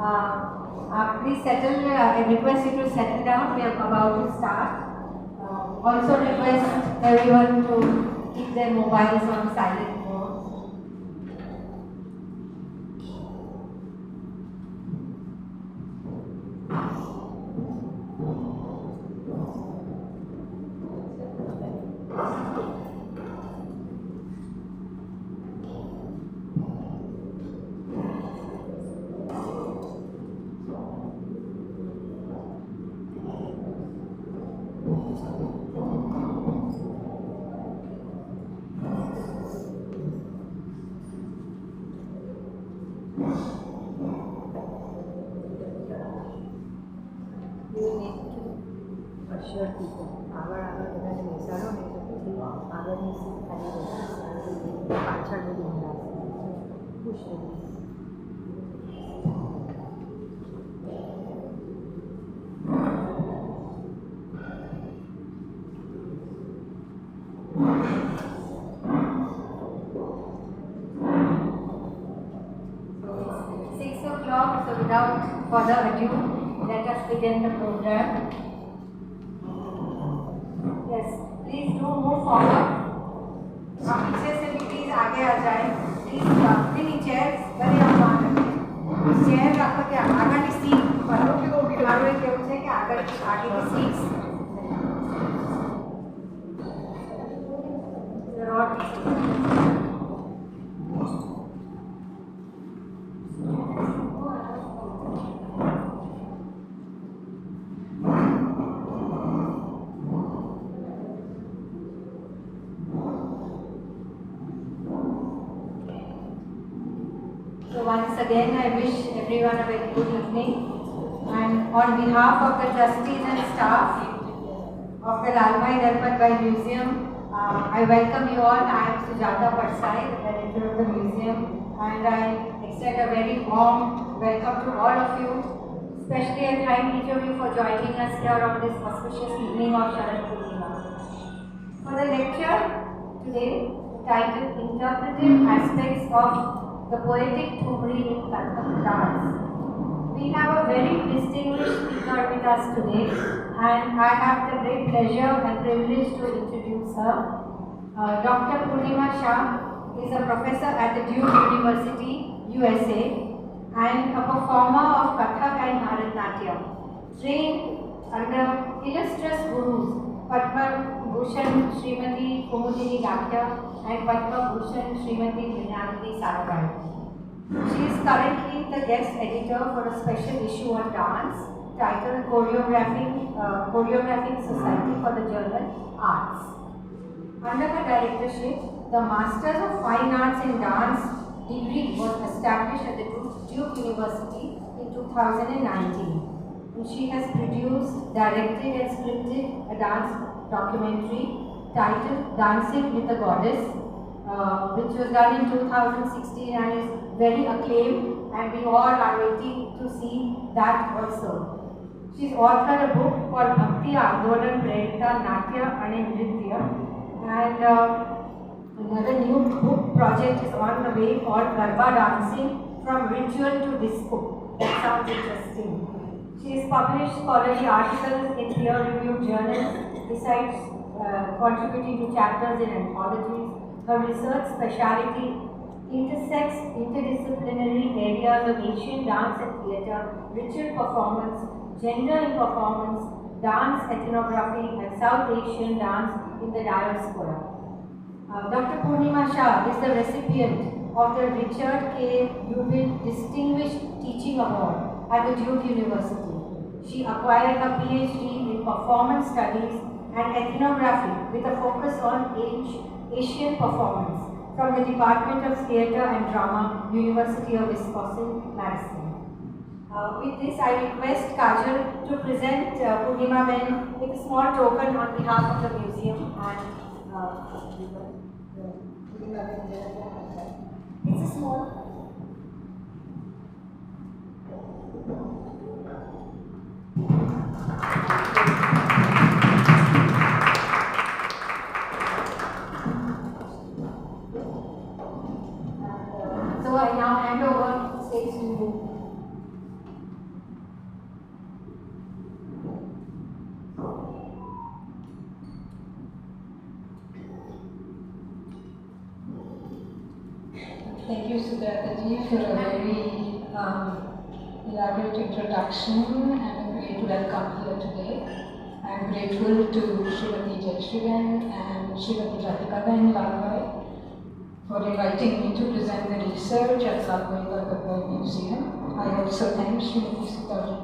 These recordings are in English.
Please settle, I request you to settle down, we are about to start. Also request everyone to keep their mobiles on silent mode. So without further ado, let us begin the program. Yes, please do move forward. पीछे से भी please आगे आ जाए. Please अपनी chair बड़े आवाज रखें. Chair रखो के आगे की सीट पढ़ो के वो बिलावे के उसे के आगे की seat. Once again, I wish everyone a very good evening, and on behalf of the trustees and staff of the Lalbhai Dalpatbhai Museum, I welcome you all. I am Sujata Parsai, the director of the museum, and I extend a very warm welcome to all of you. Especially I thank each of you for joining us here on this auspicious evening of Sharad Purnima. For the lecture today, titled Interpretive Aspects of the Poetic Ṭhumrī in Kathak dance, we have a very distinguished speaker with us today, and I have the great pleasure and privilege to introduce her. Dr. Purnima Shah is a professor at the Duke University, USA, and a performer of Kathak and Bharatanatyam, trained under illustrious gurus Padma Bhushan Smt, Kumudini Lakhia, and Padma Bhushan Smt Mrinalini Sarabhai. She is currently the guest editor for a special issue on dance titled Choreographing Society for the journal Arts. Under her directorship, the Masters of Fine Arts in Dance degree was established at the Duke University in 2019. And she has produced, directed and scripted a dance documentary titled Dancing with the Goddess, which was done in 2016 and is very acclaimed, and we all are waiting to see that also. She's authored a book called Bhakti Andolan Prerita Natya and Nritya, and another new book project is on the way called Garba Dancing from Ritual to Disco. That sounds interesting. She has published scholarly articles in peer-reviewed journals, besides contributing to chapters in anthologies. Her research speciality intersects interdisciplinary areas of Asian dance and theatre, ritual performance, gender in performance, dance ethnography, and South Asian dance in the diaspora. Dr. Purnima Shah is the recipient of the Richard K. Rubin Distinguished Teaching Award at the Duke University. She acquired her PhD in Performance Studies and Ethnography with a focus on Asian performance from the Department of Theatre and Drama, University of Wisconsin-Madison. With this, I request Kajal to present Purnima Ben with a small token on behalf of the museum, and it's a small. So I now hand over the stage to you. Thank you, Sujataji, for a very elaborate introduction and a great welcome here today. I am grateful to Srimati Jayasrivan and Srimati Kathak and Bharatanatyam for inviting me to present the research at Lakhnau Museum. I also thank Srimati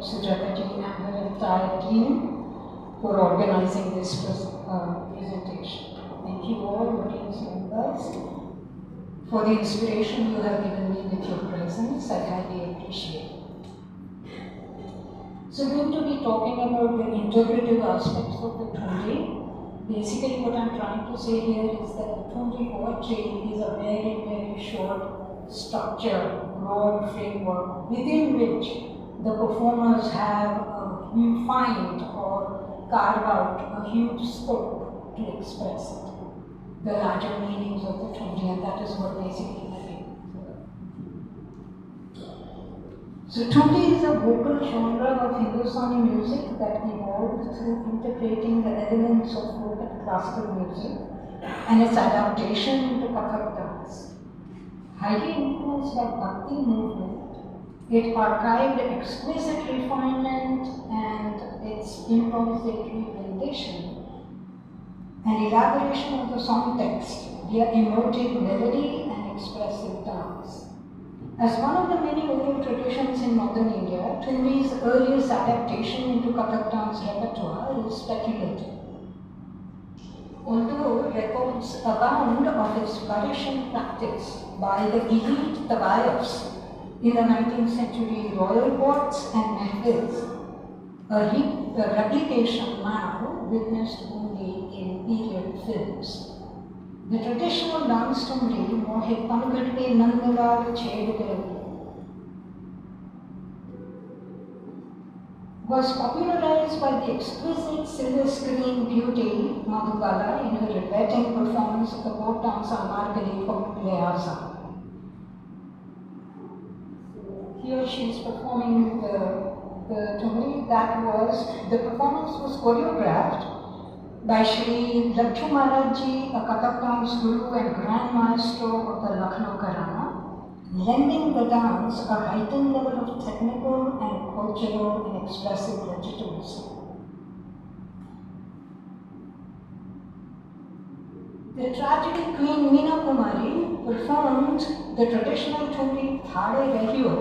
Sujataji and her entire team for organizing this presentation. Thank you all, audience members, for the inspiration you have given me with your presence. I highly appreciate it. So we're going to be talking about the interpretive aspects of the Ṭhumrī. Basically what I'm trying to say here is that the Ṭhumrī poetry is a very, very short structure, broad framework within which the performers have find or carve out a huge scope to express it, the larger meanings of the Ṭhumrī, and that is what basically I think. So Ṭhumrī is a vocal genre of Hindustani music that evolved through integrating the elements of folk and classical music and its adaptation to Kathak dance. Highly influenced by bhakti movement, it archived exquisite refinement and its improvisatory rendition and elaboration of the song text via emotive melody and expressive dance. As one of the many oral traditions in northern India, Ṭhumrī's earliest adaptation into Kathak dance repertoire is speculative. Although records abound of its flourishing practice by the elite tavaifs in the 19th century royal courts and mahfils, a replication now witnessed only in period films. The traditional dance Ṭhumrī, Mohe Pankad ke Nandalal Chhed Gaye, was popularized by the exquisite silver screen beauty Madhubala in her riveting performance of the folk dancer Margali for Rasa. Here she is performing the Ṭhumrī. The performance was choreographed by Shri Lakhnau Maharajji, a Kathak dance guru and grand maestro of the Lakhnau Gharana, lending the dance a heightened level of technical and cultural and expressive legitimacy. The tragedy Queen Meena Kumari performed the traditional Ṭhumrī Thade Rahiyo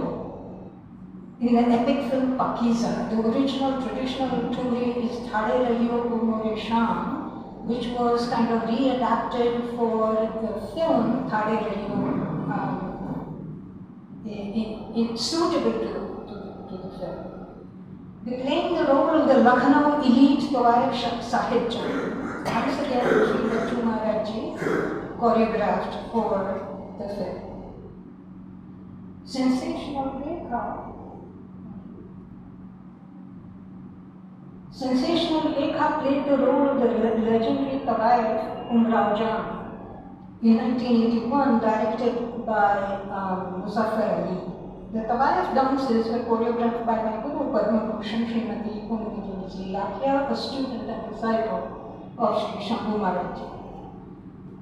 in the epic film Pakiza. The original traditional Ṭhumrī is Thade Rahiyo Purnima Shah, which was kind of readapted for the film Thade Rahiyo. It's suitable to the film. Playing the role of the Lakhnau elite tavaifs Sahibja, once again Sri Lakhnau Maharajji choreographed for the film. Sensational Lakha played the role of the legendary tavaif Ṭhumrī in 1981, directed by Muzaffar Ali. The tavaif dances were choreographed by my guru Padma Bhushan Smt, Kumudini, Lakhia, a student and disciple of Sri śṛṅgāra.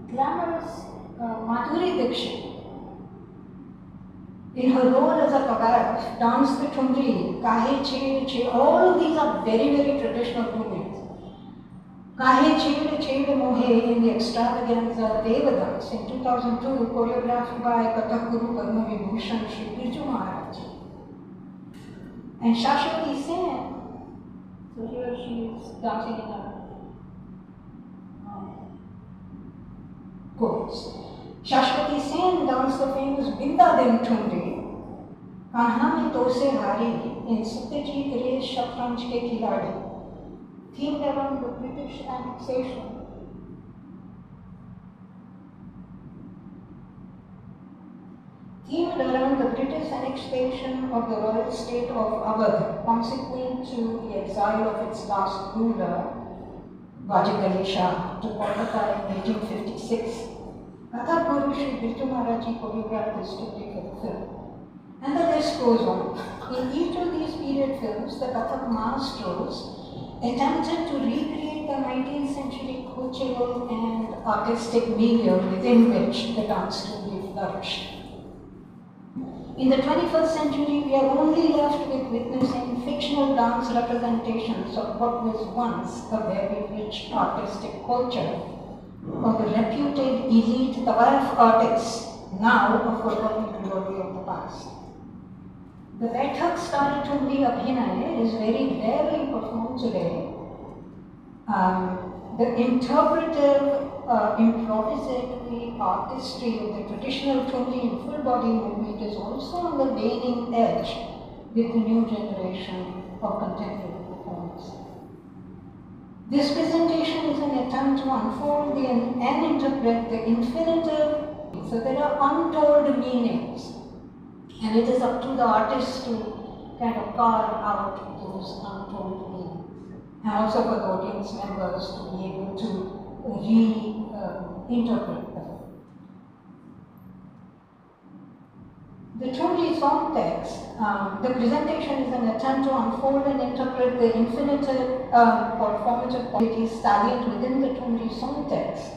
Glamorous Madhuri Dixit, in her role as a tavaif, danced the Ṭhumrī, Kahe Chhed Chhed. All of these are very, very traditional Ṭhumrīs. Kahe Chhed Chhed Mohe in the extravaganza Deva dance in 2002, choreographed by Kathak Guru Padma Bhushan Smt. And Shashwati Sen, so here she is dancing in a chorus. Shashwati Sen danced the famous Bindadin Ṭhumrī, Kanha mein Tose Hari in Satyajit Ray's Shatranj ke Khiladi, themed around the British annexation. Themed around the British annexation of the royal state of Awadh, consequent to the exile of its last ruler, Mrinalini Sarabhai, to Kolkata in 1856. Kathak Guru Sri Birju Maharajji choreographed this Ṭhumrī for the film. And the list goes on. In each of these period films, the Kathak maestros attempted to recreate the 19th century cultural and artistic milieu within which the dance Ṭhumrī flourished. In the 21st century, we are only left with witnessing fictional dance representations of what was once a very rich artistic culture of the reputed elite tavaif artists, now a forgotten glory of the past. The Kathak style Ṭhumrī Abhinay is very rarely performed today. The interpretive, improvisatory artistry of the traditional Ṭhumrī in full body movement is also on the waning edge with the new generation of contemporary performers. This presentation is an attempt to unfold and interpret the infinitive. So there are untold meanings, and it is up to the artist to kind of carve out those untold meanings, and also for the audience members to be able to reinterpret them. The Ṭhumrī song text, the presentation is an attempt to unfold and interpret the infinitive performative qualities salient within the Ṭhumrī song text.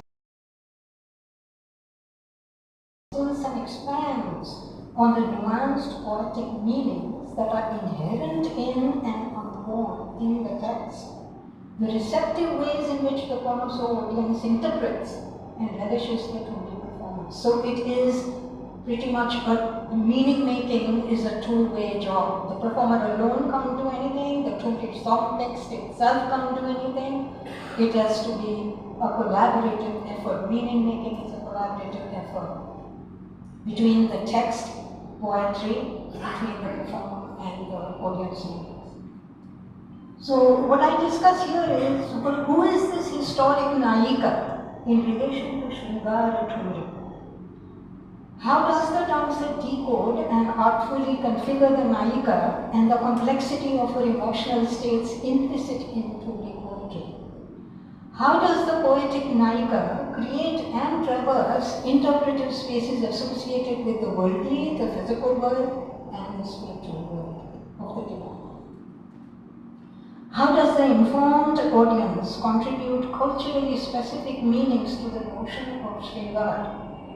And expands on the nuanced poetic meanings that are inherent in and unborn in the text, the receptive ways in which the connoisseur audience interprets and relishes the Ṭhumrī performance. So it is pretty much meaning making is a two-way job. The performer alone can't do anything, the Ṭhumrī song text itself can't do anything. It has to be a collaborative effort. Meaning making is a collaborative effort between the text, poetry, between the performer and the audience members. So what I discuss here is, who is this historic nāyikā in relation to śṛṅgāra Ṭhumrī? How does the dancer decode and artfully configure the nāyikā and the complexity of her emotional states implicit in Ṭhumrī poetry? How does the poetic nāyikā create and traverse interpretive spaces associated with the worldly, the physical world, and the spiritual world of the divine? How does the informed audience contribute culturally specific meanings to the notion of śṛṅgāra,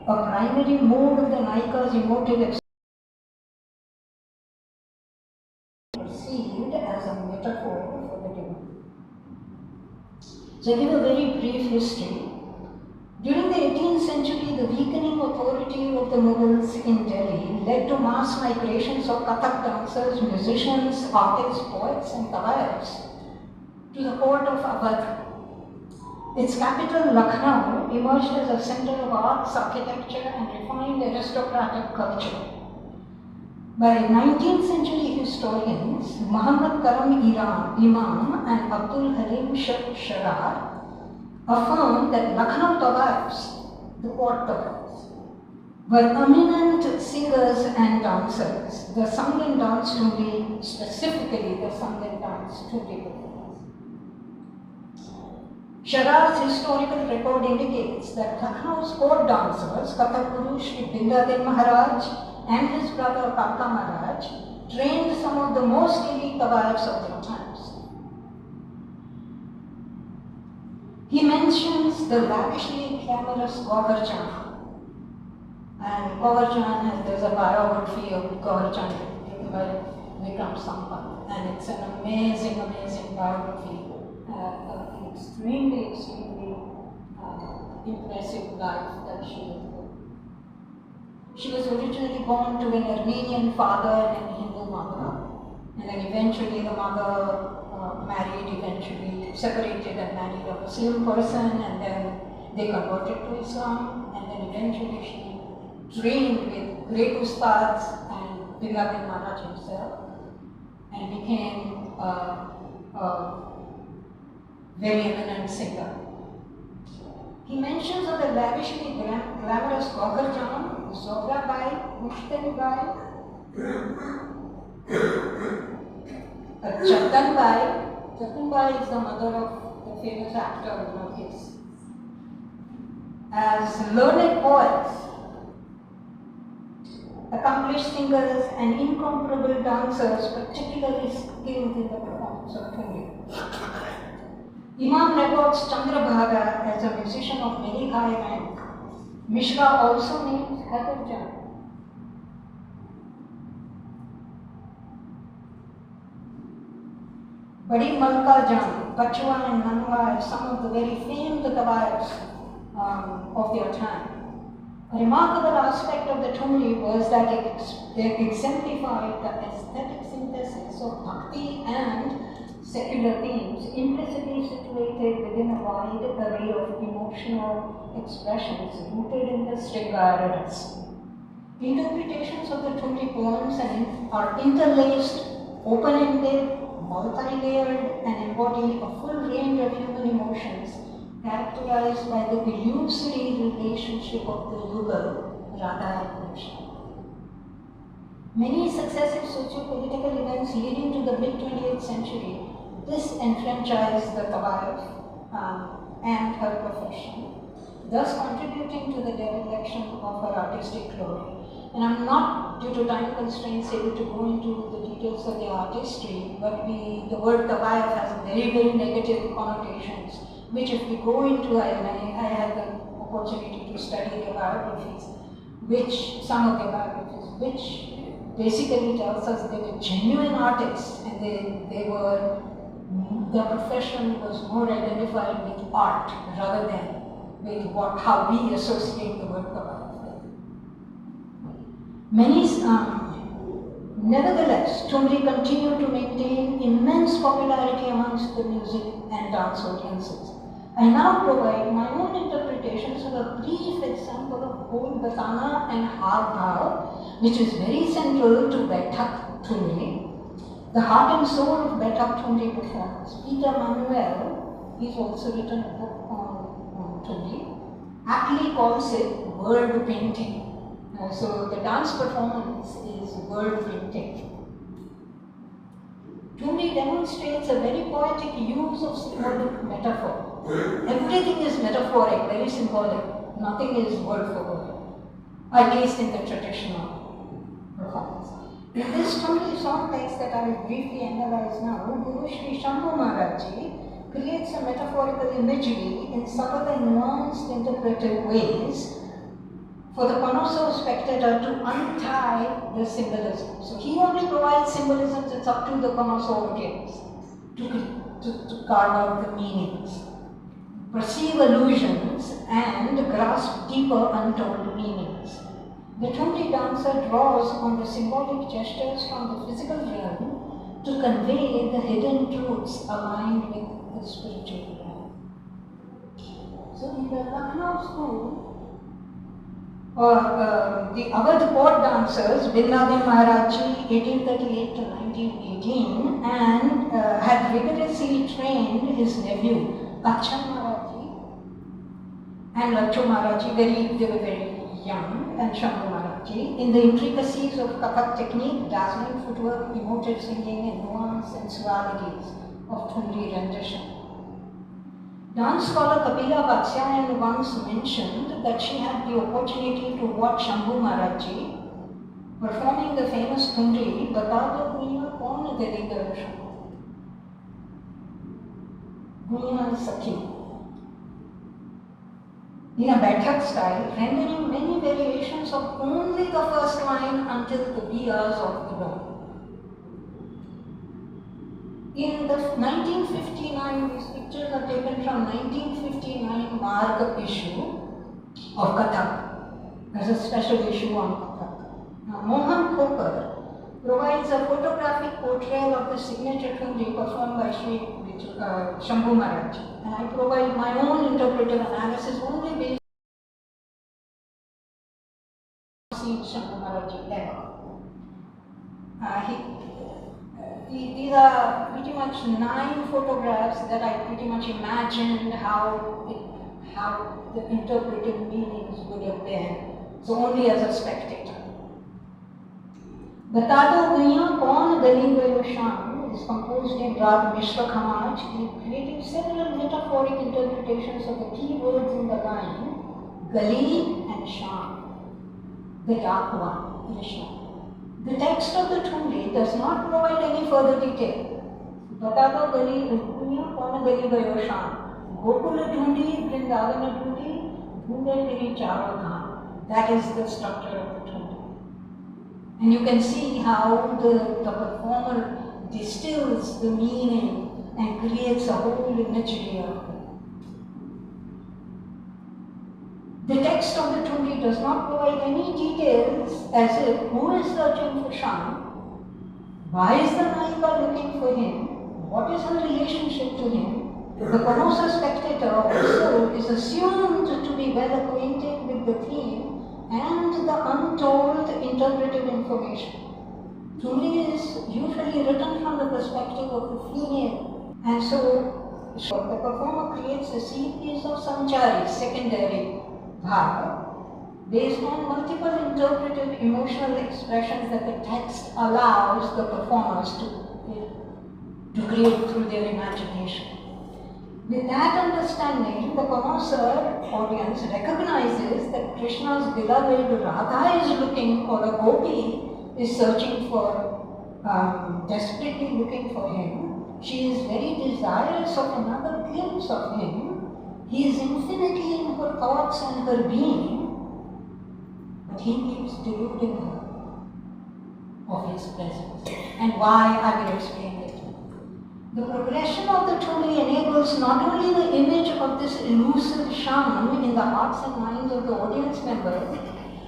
a primary mode of the nāyikā's emotive expression perceived as a metaphor for the divine? So I give a very brief history. During the 18th century, the weakening authority of the Mughals in Delhi led to mass migrations of Kathak dancers, musicians, artists, poets, and tavaifs to the port of Awadh. Its capital, Lakhnau, emerged as a center of arts, architecture, and refined aristocratic culture. By 19th century historians, Muhammad Karam Imam and Abdul Halim Sharar affirmed that Lakhnau tavaifs, the port tavaifs, were eminent singers and dancers. The sung and dance Ṭhumrī, specifically the sung and dance Ṭhumrī performance. Sharar's historical record indicates that Lakhnau's court dancers, Kathak Guru Shri Bindadin Maharaj and his brother Kaka Maharaj, trained some of the most elite tavaifs of their times. He mentions the lavishly glamorous Govardhan, and Govardhan, there's a biography of Govardhan written by Vikram Sampath, and it's an amazing, amazing biography, an extremely, extremely impressive life that she lived. She was originally born to an Armenian father and a Hindu mother, and then eventually the mother separated and married a Muslim person, and then they converted to Islam, and then eventually she trained with great ustads and Bindadin Maharaj himself, and became a very eminent singer. He mentions of the lavishly glamorous Govardhan, Zohrabai, Mushtanibai, Chatanbai. Chatanbai is the mother of the famous actor of his. As learned poets, accomplished singers, and incomparable dancers, particularly skilled in the performance of Ṭhumrī. Imam records Chandrabhaga as a musician of very high rank. Mishra also names Kathak. Badi Malka Jan, Bachua and Manwa are some of the very famed tavaifs of their time. A remarkable aspect of the Ṭhumrī was that it exemplified the aesthetic synthesis of bhakti and secular themes, implicitly situated within a wide array of emotional expressions rooted in the śṛṅgāra rasa. Interpretations of the Ṭhumrī poems are interlaced, open-ended, multi-layered, and embody a full range of human emotions characterized by the illusory relationship of the yugal, Radha and Krishna. Many successive socio-political events leading to the mid-20th century disenfranchised the tavaif and her profession, thus contributing to the dereliction of her artistic glory. And I'm not, due to time constraints, able to go into the details of the artistry, but the word tavaif has very, very negative connotations, which if we go into, I had the opportunity to study their biographies, some of their biographies, which basically tells us they were genuine artists, and their profession was more identified with art rather than with how we associate the word tavaif. Nevertheless, Ṭhumrī continued to maintain immense popularity amongst the music and dance audiences. I now provide my own interpretations of a brief example of both Batana and Hav, which is very central to Kathak Ṭhumrī, the heart and soul of Kathak Ṭhumrī performance. Peter Manuel, he's also written a book on Ṭhumrī, aptly calls it word painting. So the dance performance is word painting. Ṭhumrī demonstrates a very poetic use of symbolic metaphor. Everything is metaphoric, very symbolic. Nothing is word for word, at least in the traditional performance. In this Ṭhumrī song text that I will briefly analyze now, Guru Sri Shambhu Maharajji creates a metaphorical imagery in subtle and nuanced interpretive ways for the connoisseur spectator to untie the symbolism. So he only provides symbolisms, it's up to the connoisseur audience to carve out the meanings, perceive allusions, and grasp deeper untold meanings. The Ṭhumrī dancer draws on the symbolic gestures from the physical realm to convey the hidden truths aligned with the spiritual realm. So in the Lakhnau school, the Awadh court dancers, Vrinalini Maharajji, 1838 to 1918, and had rigorously trained his nephew, Kathak and Maharajji, they were very young, and Shambhu Maharajji, in the intricacies of Kathak technique, dazzling footwork, emotive singing, and nuanced sensualities of Ṭhumrī rendition. Dance scholar Kapila Vatsyayan once mentioned that she had the opportunity to watch Shambhu Maharajji performing the famous Ṭhumrī, Bata do Guniya Kaun Gali Gayo Shambhu. Guniya Sakhi. In a Kathak style, rendering many variations of only the first line until the Viyas of the dawn. In the 1959, these pictures are taken from 1959 Marg issue of Kathak. There's a special issue on Kathak. Now, Mohan Khokar provides a photographic portrayal of the signature Ṭhumrī performed by Shambhu Maharajji. And I provide my own interpretive analysis only based on Shambhu Maharajji ever. These are pretty much 9 photographs that I pretty much imagined how the interpretive meanings would have been, so only as a spectator. Bata do Guniya Kaun Gali Gayo Sham is composed in Rag Mishra Khamaj, creating several metaphoric interpretations of the key words in the line, Gali and Sham, the dark one, Krishna. The text of the Ṭhumrī does not provide any further detail. Bata do Guniya Kaun Gali Gayo Sham, Gokula Ṭhumrī, Vrindavana Ṭhumrī, Dhunde Teri Charo Dham. That is the structure of the Ṭhumrī. And you can see how the performer distills the meaning and creates a whole imagery of her. The text of the Ṭhumrī does not provide any details as if who is searching for Śṛṅgāra, why is the nāyikā looking for him, what is her relationship to him. The connoisseur spectator also is assumed to be well acquainted with the theme and the untold interpretive information. Ṭhumrī is usually written from the perspective of the female, and so the performer creates a series of samcharis, secondary bhava, based on multiple interpretive emotional expressions that the text allows the performers to create through their imagination. With that understanding, the connoisseur audience recognizes that Krishna's beloved Radha is looking for a gopi, is searching for, desperately looking for him. She is very desirous of another glimpse of him. He is infinitely in her thoughts and her being, but he keeps deluding her of his presence. And why, I will explain it. The progression of the Ṭhumrī enables not only the image of this elusive Śṛṅgāra in the hearts and minds of the audience members,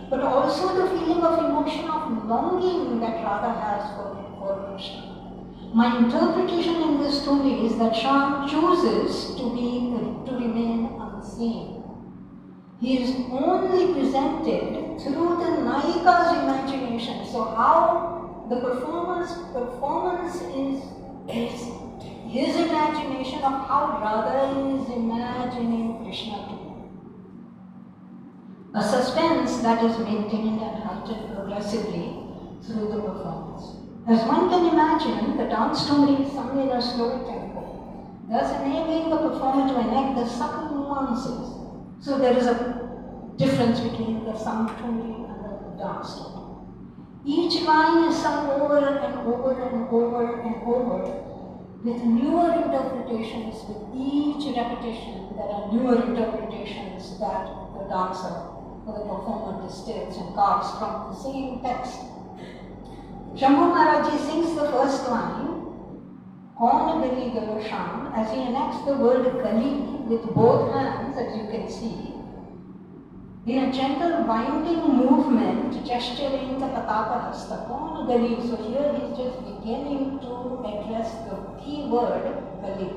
but also the feeling of emotion of longing that Radha has for Krishna. My interpretation in this Ṭhumrī is that Śṛṅgāra chooses to remain unseen. He is only presented through the nāyikā's imagination. So how the performance is his imagination of how Radha is imagining Krishna to be. A suspense that is maintained and heightened progressively through the performance. As one can imagine, the dance Ṭhumrī is sung in a slow tempo, thus enabling the performer to enact the subtle nuances. So there is a difference between the sung Ṭhumrī and the dance Ṭhumrī. Each line is sung over and over and over and over, with newer interpretations. With each repetition, there are newer interpretations that the dancer or the performer distills and carves from the same text. Shambhu Maharaji sings the first line, Kaun Gali Gayo Sham, as he enacts the word Gali with both hands, as you can see, in a gentle winding movement, gesturing the Pataka Hasta, Kaun Gali. So here he is just beginning to address the key word, Gali.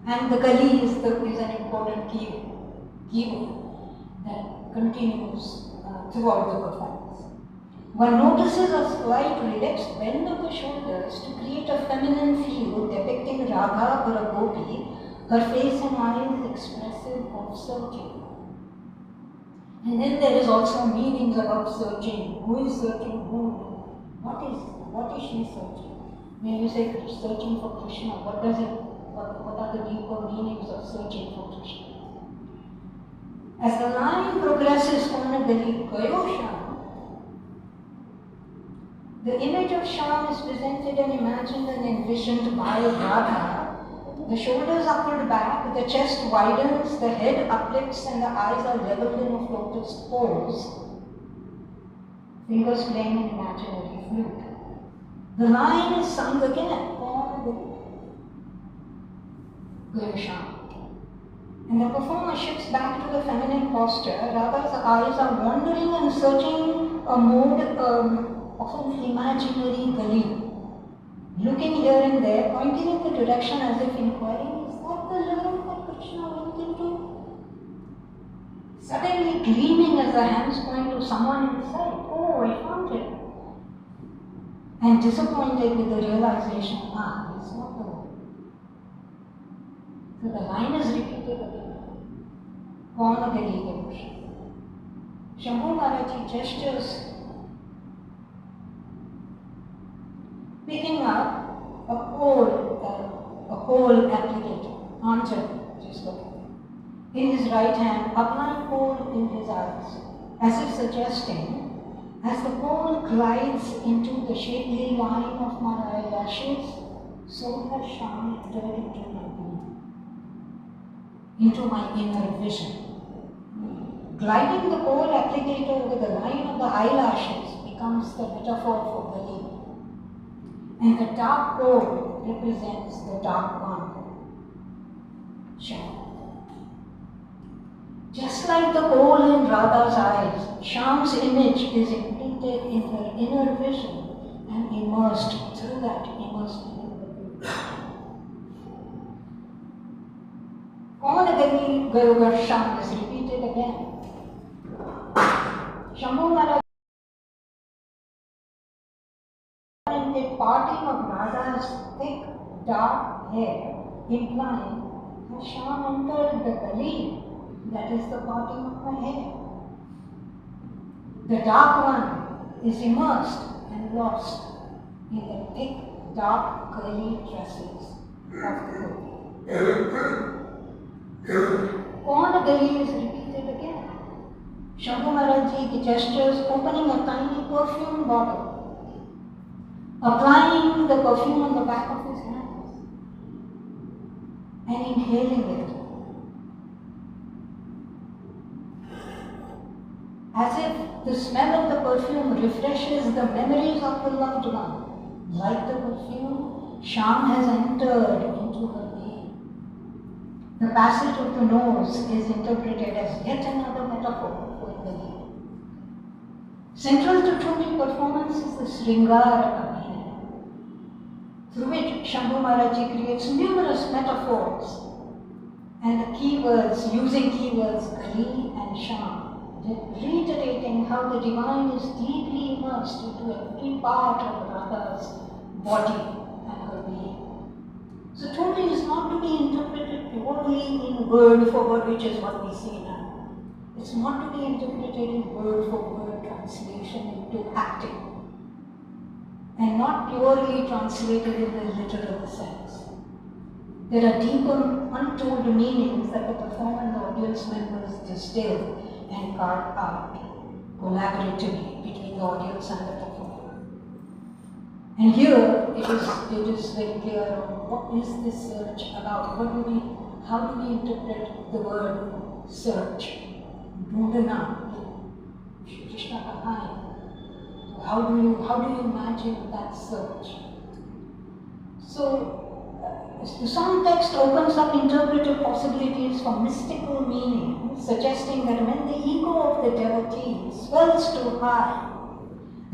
And the Gali is an important key word that continues throughout the performance. One notices a slight relaxed bend of the shoulders to create a feminine feel depicting Radha or a gopi, her face and eyes expressive of searching. And then there is also meanings about searching. Who is searching whom? What is she searching? When you say searching for Krishna, what are the deeper meanings of searching for Krishna? As the line progresses on a Gali Gayo Sham, the image of Śṛṅgāra is presented and imagined and envisioned by Radha. The shoulders are pulled back, the chest widens, the head uplifts, and the eyes are leveled in a lotus pose. Fingers playing an imaginary flute. The line is sung again, and the performer shifts back to the feminine posture. Radha's eyes are wandering and searching a mode of an imaginary gali, looking here and there, pointing in the direction as if inquiring, is that the love that Krishna went into? Suddenly gleaming as the hands point to someone inside, oh, I found it. And disappointed with the realization, it's not the one. So the line is repeated again. Kaun Gali Gayo Sham. Shambhu Maharaji gestures, picking up a coal applicator, Anjan, which is looking, in his right hand, upline coal in his eyes, as if suggesting, as the coal glides into the shapely line of my eyelashes, so has Śṛṅgāra entered into my being, into my inner vision. Gliding the coal applicator over the line of the eyelashes becomes the metaphor for Gali. And the dark coal represents the dark one, Sham. Just like the coal in Radha's eyes, Sham's image is imprinted in her inner vision and immersed through that immersed in the beauty. Kaun gali gayogar Sham is repeated again. Shambhu Maharaj and the parting of Radha's thick, dark hair, implying that Sham entered the gali, that is the parting of her hair. The dark one is immersed and lost in the thick, dark, curly tresses of the gopis. Kaun gali is repeated again. Shambhu Maharaj gestures opening a tiny perfume bottle, applying the perfume on the back of his hands and inhaling it. As if the smell of the perfume refreshes the memories of the loved one. Like the perfume, Sham has entered into her being. The passage of the nose is interpreted as yet another metaphor for the being. Central to Ṭhumrī performance is the śṛṅgāra, through which Shambhu Maharaj creates numerous metaphors and the keywords, using keywords Gali and Sham, reiterating how the divine is deeply immersed into every part of Radha's body and her being. So Ṭhumrī is not to be interpreted purely in word for word, which is what we see now. It's not to be interpreted in word for word translation into acting, and not purely translated in the literal sense. There are deeper, untold meanings that the performer and the audience members distill and carve out collaboratively between the audience and the performer. And here it is very clear on what is this search about. How do we interpret the word search? Dhundna, Krishna ka hai. How do you imagine that search? So the song text opens up interpretive possibilities for mystical meaning, suggesting that when the ego of the devotee swells too high,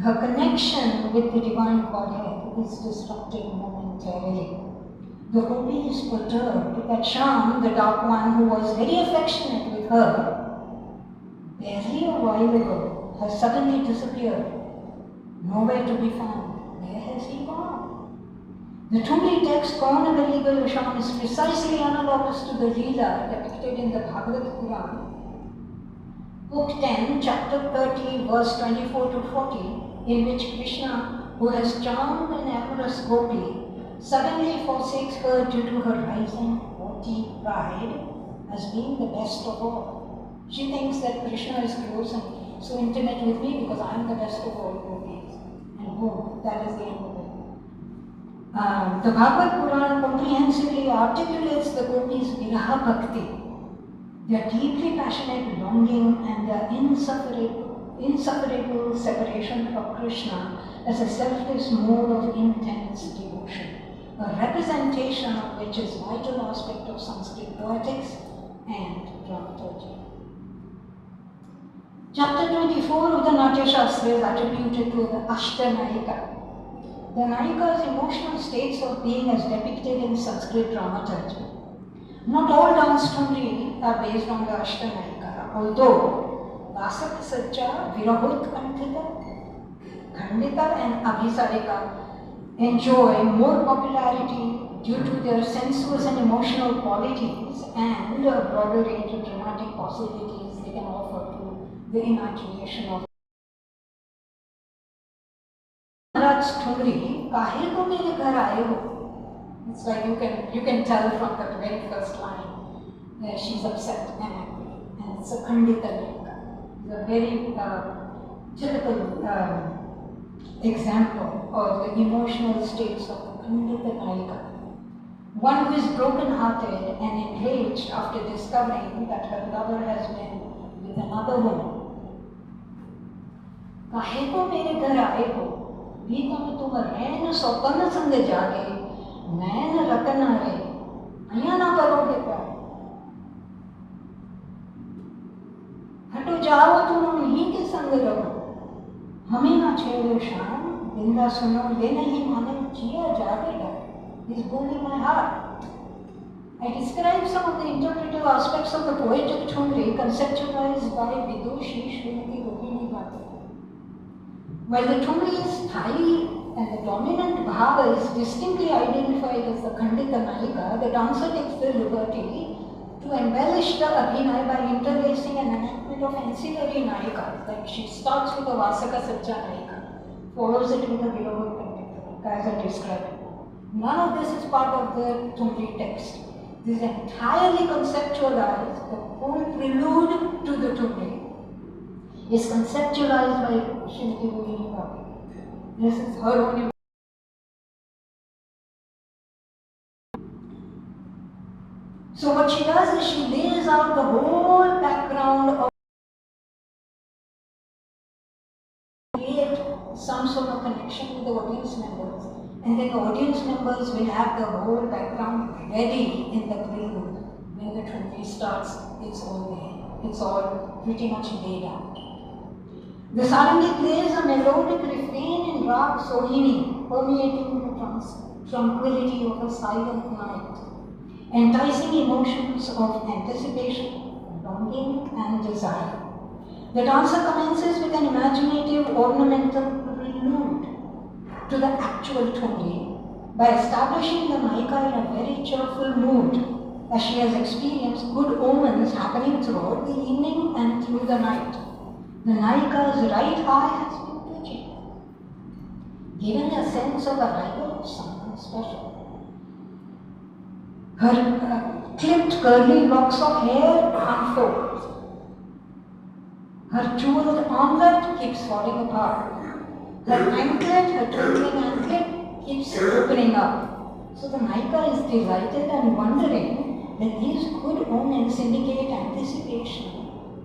her connection with the divine Godhead is disrupted momentarily. The gopi is perturbed that Sham, the dark one who was very affectionate with her, barely a while ago has suddenly disappeared, nowhere to be found. Where has he gone? The Ṭhumrī text, Kaun gali gayo Sham, is precisely analogous to the Leela depicted in the Bhagavad Puran, Book 10, Chapter 30, verse 24 to 40, in which Krishna, who has charmed an amorous gopi, suddenly forsakes her due to her rising haughty pride as being the best of all. She thinks that Krishna is close and so intimate with me because I am the best of all gopis. And boom, that is the end of it. The Bhagavad Puran comprehensively articulates the gopis' viraha bhakti, their deeply passionate longing and their insufferable separation from Krishna as a selfless mode of intense devotion, a representation of which is a vital aspect of Sanskrit poetics and dramaturgy. Chapter 24 of the Natya Shastra is attributed to the nāyikā. The nāyikā's emotional states of being as depicted in Sanskrit dramaturgy. Not all dance Ṭhumrī are based on the nāyikā, although Vasak Sajja, Virahut Khandita and Abhisarika enjoy more popularity due to their sensuous and emotional qualities and a broader range of dramatic possibilities they can offer to the imagination of Ṭhumrī, kahe ko mere ghar aaye ho? It's like you can tell from the very first line that she's upset and angry, and it's a khandita nāyikā. It's a very typical example of the emotional states of the khandita nāyikā. One who is broken-hearted and enraged after discovering that her lover has been with another woman. Kahe ko mere ghar aaye ho? Beetam tum rain sopana sang jaage, नैन रतन रे अया ना करोगे प्यार, हटो जाओ तुम उन्हीं के संग रहो, हमें ना छेड़ो शाम, बिंदा सुनो वे नहीं माने जिया जागेगा, is burning my heart. I describe some of the interpretive aspects of the poetic Ṭhumrī conceptualized by Vidushi Śṛṅgāra Rohini Bhatti. While the Ṭhumrī is Thai and the dominant bhava is distinctly identified as the Khandita nāyikā, the dancer takes the liberty to embellish the abhinay by interlacing an enactment of ancillary nāyikas. Like she starts with a Vasaka Satcha nāyikā, follows it with a Viroha Khandita, as I described. None of this is part of the Ṭhumrī text. This is entirely conceptualized. The whole prelude to the Ṭhumrī is conceptualized by Śṛṅgāra Rohini Bhatti. This is her own. So what she does is she lays out the whole background of create some sort of connection with the audience members, and then the audience members will have the whole background ready in the prelude. When the Ṭhumrī starts, it's all there. It's all pretty much laid out. The sarangi plays a melodic refrain in rag sohini, permeating the tranquility of a silent night, enticing emotions of anticipation, longing and desire. The dancer commences with an imaginative ornamental prelude to the actual Ṭhumrī by establishing the nāyikā in a very cheerful mood, as she has experienced good omens happening throughout the evening and through the night. The nāyikā's right eye has been twitching, giving a sense of arrival of someone special. Her clipped curly locks of hair unfold. Her jeweled armlet keeps falling apart. Her anklet, her twinkling anklet, keeps opening up. So the nāyikā is delighted and wondering that these good omens indicate anticipation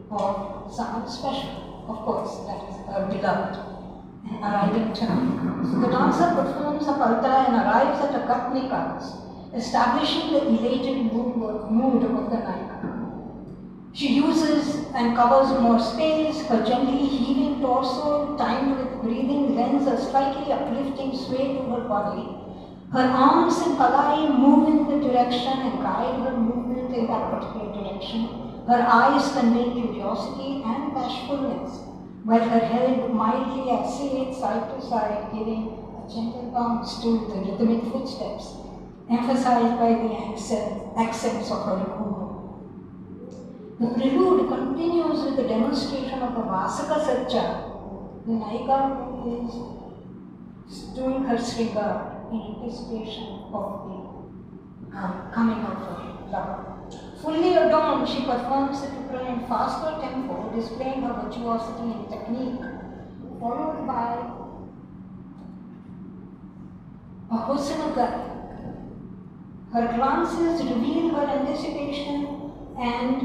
of someone special. Of course, that is her beloved, an arriving turn. So the dancer performs a palta and arrives at a katnikas, establishing the elated mood of the nāyikā. She uses and covers more space. Her gently heaving torso, timed with breathing, lends a slightly uplifting sway to her body. Her arms and palai move in the direction and guide her movement in that particular direction. Her eyes convey curiosity and bashfulness, while her head mildly oscillates side to side, giving a gentle bounce to the rhythmic footsteps, emphasized by the accents of her kumudini. The prelude continues with the demonstration of the Vasaka Satcha. The nāyikā is doing her śṛṅgāra in anticipation of the coming of her lover. Fully adorned, she performs the Ṭhumrī in faster tempo, displaying her virtuosity and technique, followed by a husn-gat. Her glances reveal her anticipation and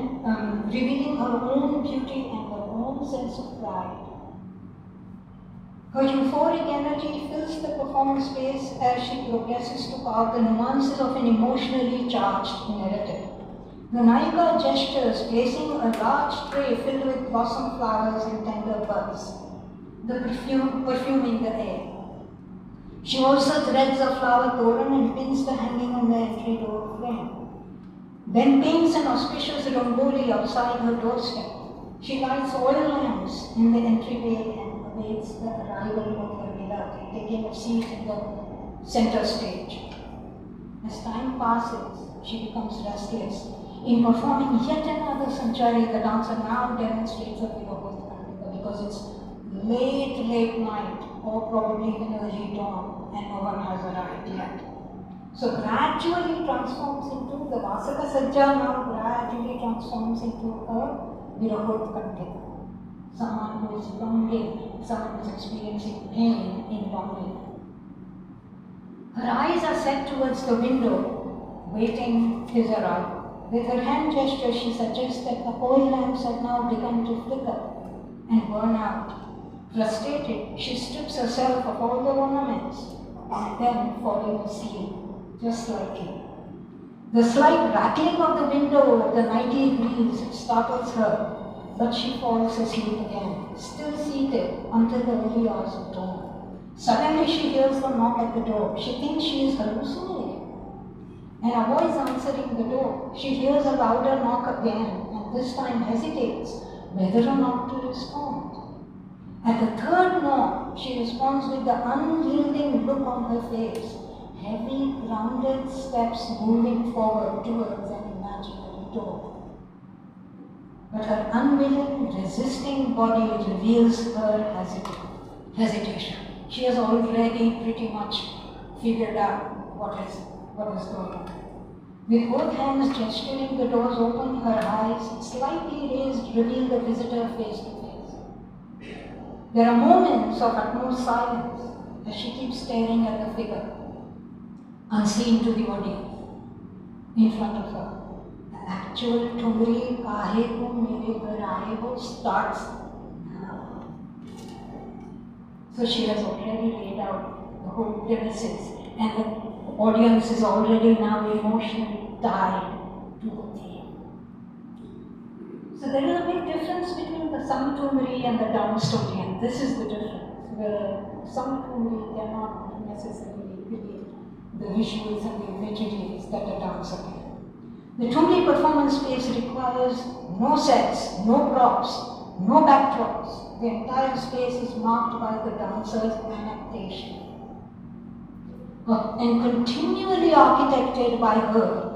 revealing her own beauty and her own sense of pride. Her euphoric energy fills the performance space as she progresses to carve the nuances of an emotionally charged narrative. The nāyikā gestures, placing a large tray filled with blossom flowers and tender buds, perfuming the air. She also threads a flower toran and pins the hanging on the entry door frame. Then paints an auspicious rangoli outside her doorstep. She lights oil lamps in the entryway and awaits the arrival of her beloved, taking a seat in the center stage. As time passes, she becomes restless. In performing yet another sanchari, the dancer now demonstrates a Viroha because it's late night, or probably even early dawn, and no one has arrived yet. So gradually transforms into the Vasaka Satcha, now gradually transforms into a Viroha. Someone who is longing, someone who is experiencing pain in longing. Her eyes are set towards the window, waiting his arrival. With her hand gesture, she suggests that the oil lamps have now begun to flicker and burn out. Frustrated, she strips herself of all the ornaments and then, following the seal, just like you. The slight rattling of the window of the nighty breeze startles her, but she falls asleep again, still seated until the early hours of dawn. Suddenly she hears the knock at the door. She thinks she is hallucinating. And a voice answering the door. She hears a louder knock again, and this time hesitates whether or not to respond. At the third knock, she responds with the unyielding look on her face, heavy, rounded steps moving forward towards an imaginary door. But her unwilling, resisting body reveals her hesitation. She has already pretty much figured out what is going on. With both hands gesturing, the doors open, her eyes, slightly raised, reveal the visitor face to face. There are moments of utmost silence as she keeps staring at the figure, unseen to the audience, in front of her. The actual Ṭhumrī Kahe ko mere ghar aaye ho starts now. So she has already laid out the whole premises, and the audience is already now emotionally tied to the theme. So there is a big difference between the sung Ṭhumrī and the dance story, and this is the difference. Where sung Ṭhumrī cannot necessarily create the visuals and the imageries that a dancer can. The Ṭhumrī performance space requires no sets, no props, no backdrops. The entire space is marked by the dancer's adaptation, and continually architected by her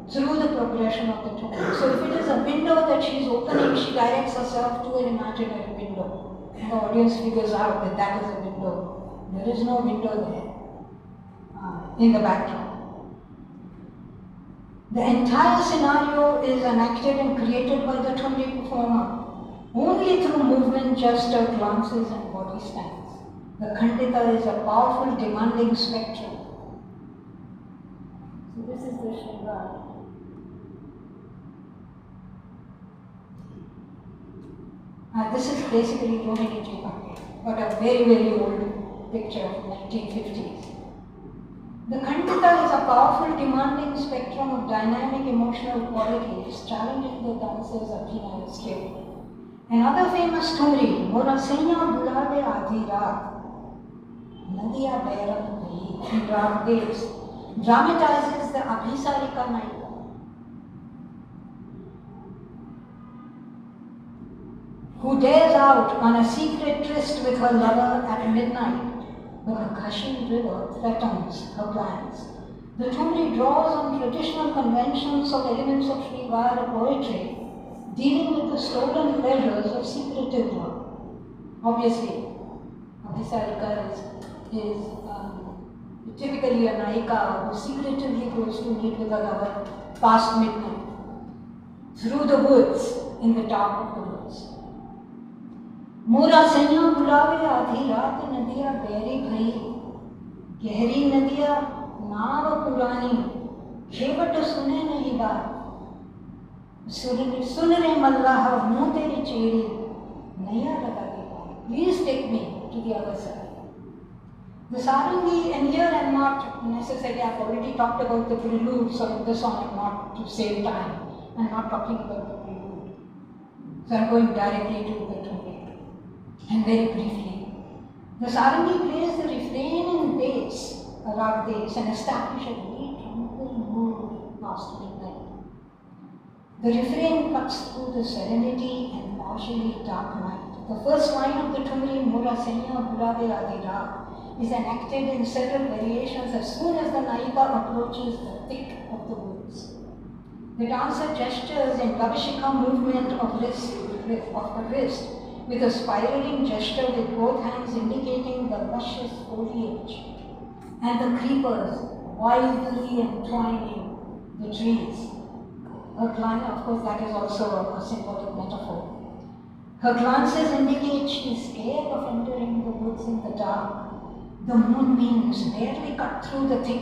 through the progression of the Ṭhumrī. So if it is a window that she is opening, she directs herself to an imaginary window. And the audience figures out that that is a window. There is no window there in the backdrop. The entire scenario is enacted and created by the Ṭhumrī performer only through movement, gesture, glances and body stance. The Khandita is a powerful, demanding spectrum. So this is the śṛṅgāra. This is basically Ṭhumrī Bhakti, but a very, very old picture of 1950s. The Khandita is a powerful, demanding spectrum of dynamic emotional qualities, challenging the dancer's abhinaya skill. Another famous Ṭhumrī, Mora Saiya Bulave Aadhi Raat, Nadiya Bairam Bhi, in Rag Deves, dramatizes the Abhisarika nāyikā, who dares out on a secret tryst with her lover at midnight, but the gushing river threatens her plans. The Ṭhumrī draws on traditional conventions of elements of śṛṅgāra poetry, dealing with the stolen pleasures of secretive love. Obviously, Abhisarika is typically a nāyikā who secretively goes to meet with her lover past midnight, through the woods, in the dark of the woods. Mora saiya bulave aadhi raat nadiya beri bhai, gehri nadiya nāv purani, shevat sune nahi baat, sun re mallah muh teri cheri, naya laga de, please take me to the other side. The Sarabhai, and here I am not necessarily, I have already talked about the prelude, so in this song I am not, to save time, I am not talking about the prelude. So I am going directly to the Ṭhumrī. And very briefly, the Sarabhai plays the refrain in bass, rag bass, and establishes a very tranquil mood past midnight. The refrain cuts through the serenity and partially dark night. The first line of the Ṭhumrī, Mora saiya bulave aadhi raat, is enacted in several variations as soon as the nāyikā approaches the thick of the woods. The dancer gestures in lavishika movement of the wrist, with a spiraling gesture with both hands indicating the luscious foliage and the creepers wildly entwining the trees. Her glance, of course, that is also a symbolic metaphor. Her glances indicate she is scared of entering the woods in the dark. The moonbeams barely cut through the thick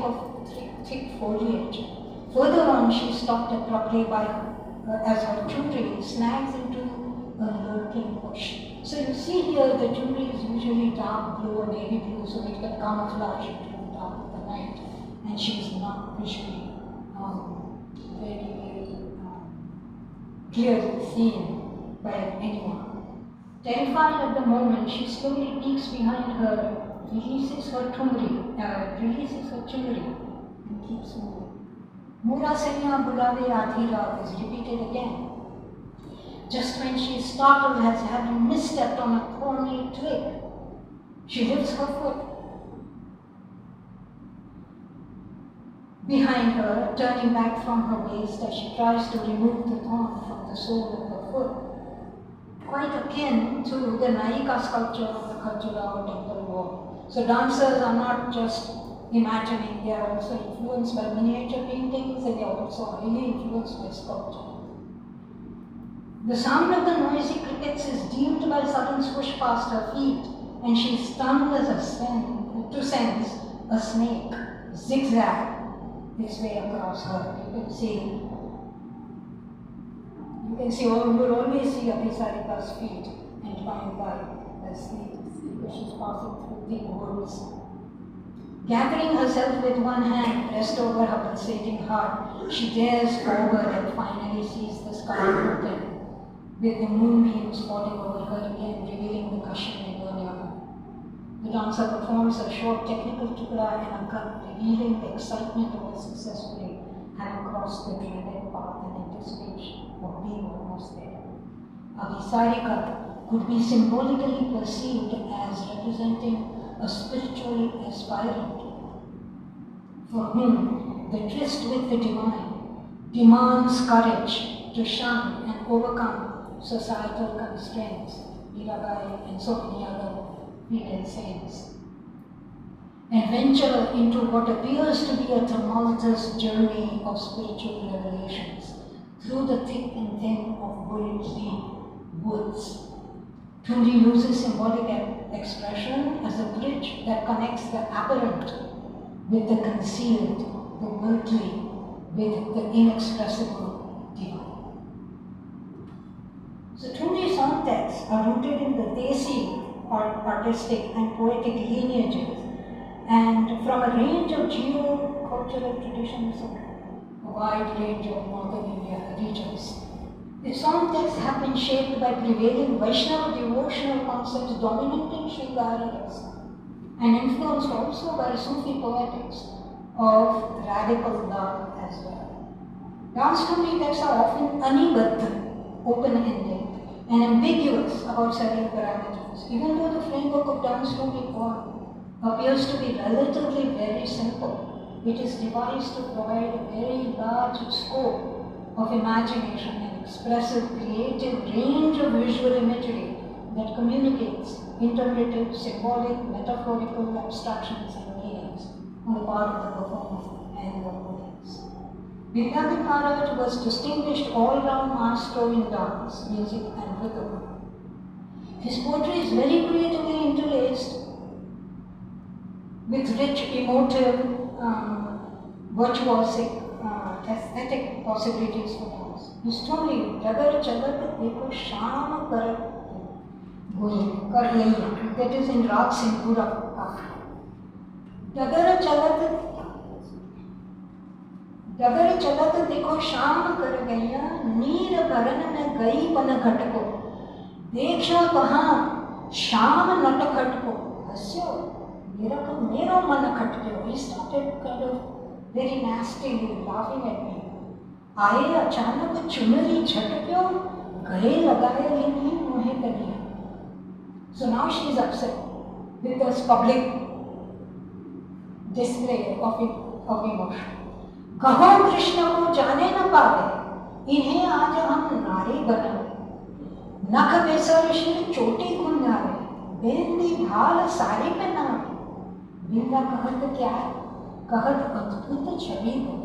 foliage. Further on, she stopped abruptly as her Ṭhumrī snags into a lurking bush. So you see here the Ṭhumrī is usually dark blue or navy blue, so it can camouflage into the dark of the night. And and she is not visually very clearly seen by anyone. Terrified at the moment, she slowly peeks behind her, releases her Ṭhumrī, and keeps moving. Mura Saiya Bulave Adhi Raat is repeated again. Just when she is startled as having misstepped on a thorny twig, she lifts her foot. Behind her, turning back from her waist as she tries to remove the thorn from the sole of her foot, quite akin to the nāyikā sculpture of the Khajuraho temple wall. So dancers are not just imagining, they are also influenced by miniature paintings, and they are also highly influenced by sculpture. The sound of the noisy crickets is deemed by sudden swoosh past her feet, and she is stunned as to sense a snake zigzag its way across her. You can see, you will always see Abhisarika's feet entwined by the snake because she's passing through the woods. Gathering herself with one hand pressed over her pulsating heart, she dares forward and finally sees the sky open, with the moonbeams falling over her again, revealing the cushion millennia. The dancer performs a short technical tukra and a cut, revealing the excitement of her successfully having crossed the dreaded path and anticipation of being almost there. Abhisarika could be symbolically perceived as representing a spiritual aspirant for whom the tryst with the divine demands courage to shun and overcome societal constraints, Mirabai and so many other female saints, and venture into what appears to be a tumultuous journey of spiritual revelations through the thick and thin of deep woods. Ṭhumrī uses symbolic expression as a bridge that connects the apparent with the concealed, the earthly with the inexpressible divine. So Ṭhumrī song texts are rooted in the Desi artistic and poetic lineages, and from a range of geo-cultural traditions of a wide range of northern India regions. The song texts have been shaped by prevailing Vaishnava devotional concepts dominant in śṛṅgāra rasa, and influenced also by Sufi poetics of radical love as well. Dance Ṭhumrī texts are often anibaddha, open-ended, and ambiguous about certain parameters, even though the framework of Dance Ṭhumrī appears to be relatively very simple. It is devised to provide a very large scope of imagination and expressive, creative range of visual imagery that communicates interpretive, symbolic, metaphorical abstractions and meanings on the part of the performer and the audience. Vrindavan Maharaj was distinguished all-round maestro in dance, music and rhythm. His poetry is very creatively interlaced with rich, emotive, virtuosic, aesthetic possibilities for dance. His Ṭhumrī, Dagar Chalat Dekho Sham Kar Gaiya, that is in Rag Sinpura. Dagar Chalat Dekho Sham Kar Gaiya, Neer Karan Mein Gai Pan Ghat Ko, Deksha Kahan Sham Nat Ghat Ko, Hasyo. Mero man khatke. He started kind of very nastily laughing at me. Aaye achanak chunari jhatkyo, gaye lagaye nahi mohe kadiya. So now she is upset with this public display of emotion. Kaho Krishna ko jaane na paave, inhe aaj hum nari banaye. Nakh besar shir choti khunjare, bendi bhal sari pehnaave. Vrinda Kahat kya hai? Kahat adbhut chhavi hai.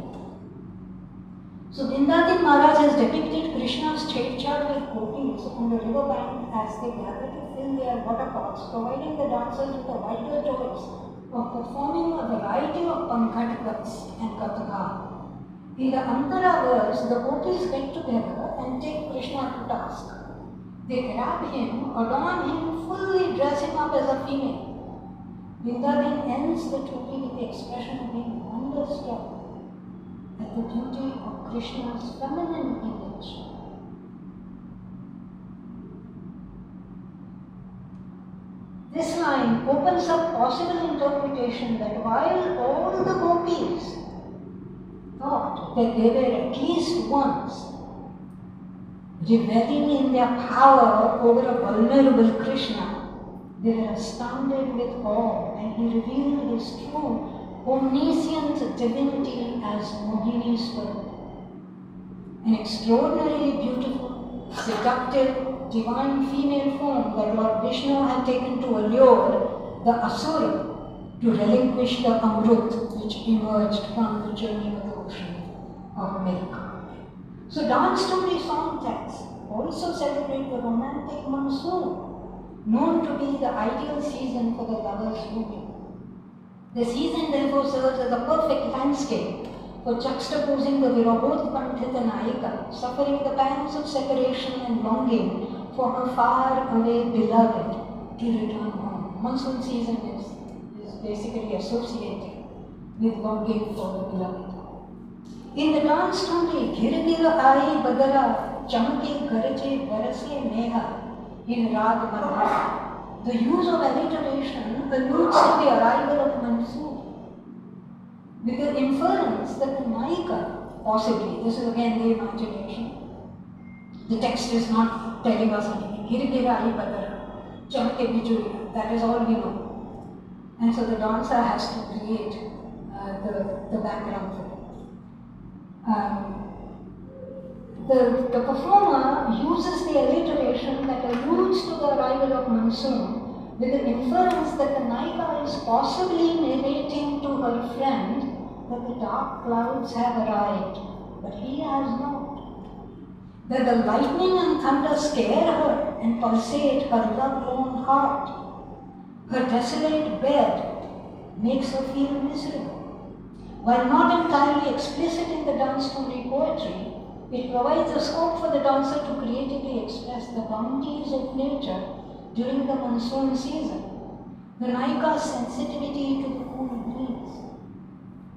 So Vrindavan Maharaj has depicted Krishna's chhedchhad with gopis on the river bank as they gather to fill their water pots, providing the dancers with a wider choice of performing a variety of pankhatkats and kathaka. In the Antara verse, the gopis get together and take Krishna to task. They grab him, adorn him, fully dress him up as a female. Vrindavan ends the Ṭhumrī with the expression of being wonderstruck at the beauty of Krishna's feminine image. This line opens up possible interpretation that while all the gopis thought that they were at least once reveling in their power over a vulnerable Krishna, they were astounded with awe when he revealed his true omniscient divinity as Mohini's spirit. An extraordinarily beautiful, seductive, divine female form that Lord Vishnu had taken to allure the Asura to relinquish the Amrut which emerged from the churning of the ocean of milk. So dance Ṭhumrī song texts also celebrate the romantic monsoon, known to be the ideal season for the lovers' union. The season therefore serves as a perfect landscape for juxtaposing the Virahotpantita nāyikā, suffering the pangs of separation and longing for her far-away beloved to return home. Monsoon season is basically associated with longing for the beloved. In the dance Ṭhumrī, Ghir Ghir Aayi Badara, Chamke Garaje Barase Meha, in Rag Madhya, the use of alliteration alludes to the arrival of monsoon, with the inference that the nāyikā, possibly, this is again the imagination, the text is not telling us anything, Ghir Ghir Aayi Badara, Chamke Bijuriya, that is all we know. And so the dancer has to create the background for it. The performer uses the alliteration that alludes to the arrival of monsoon with the inference that the nāyikā is possibly narrating to her friend that the dark clouds have arrived, but he has not. That the lightning and thunder scare her and pulsate her love-lorn heart. Her desolate bed makes her feel miserable. While not entirely explicit in the dance Ṭhumrī poetry, it provides a scope for the dancer to creatively express the bounties of nature during the monsoon season. The nāyikā's sensitivity to the cool breeze,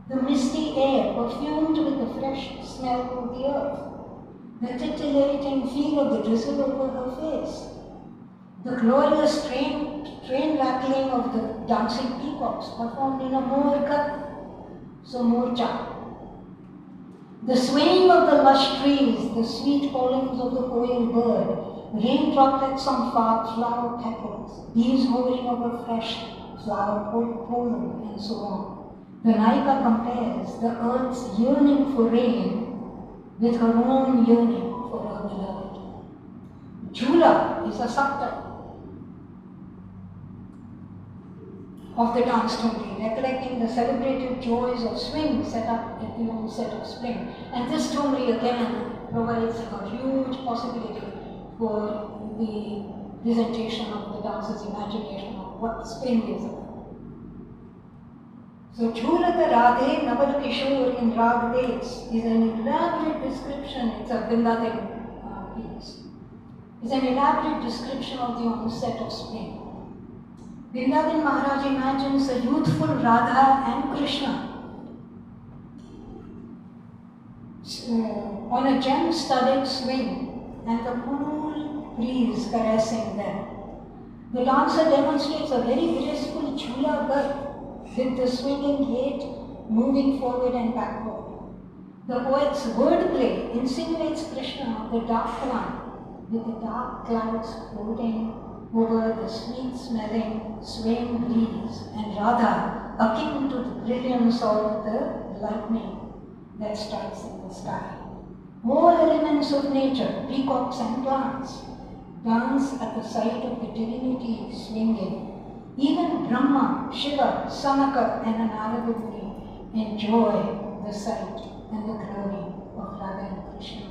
the misty air perfumed with the fresh smell of the earth, the titillating feel of the drizzle over her face, the glorious train rattling of the dancing peacocks performed in a morka, so morcha. The swaying of the lush trees, the sweet callings of the koil bird, rain droplets on flower petals, bees hovering over fresh flower pollen, and so on. The nāyikā compares the earth's yearning for rain with her own yearning for her beloved. Jhula is a subtitle of the dance Ṭhumrī, recollecting the celebrated joys of swing set up at the onset of spring. And this Ṭhumrī again provides a huge possibility for the presentation of the dancer's imagination of what spring is about. So Jhulata Radhe Naval Kishore in Rag Des is an elaborate description, it's a Vrindavan piece, is an elaborate description of the onset of spring. Vrindavan Maharaj imagines a youthful Radha and Krishna on a gem-studded swing and the cool breeze caressing them. The dancer demonstrates a very graceful Jhula Gat with the swinging gait moving forward and backward. The poet's wordplay insinuates Krishna, the dark one, with the dark clouds floating over the sweet-smelling, swaying breeze, and Radha akin to the brilliance of the lightning that strikes in the sky. All elements of nature, peacocks and plants, dance at the sight of the divinity swinging. Even Brahma, Shiva, Sanaka, and Narada Muni enjoy the sight and the glory of Radha and Krishna.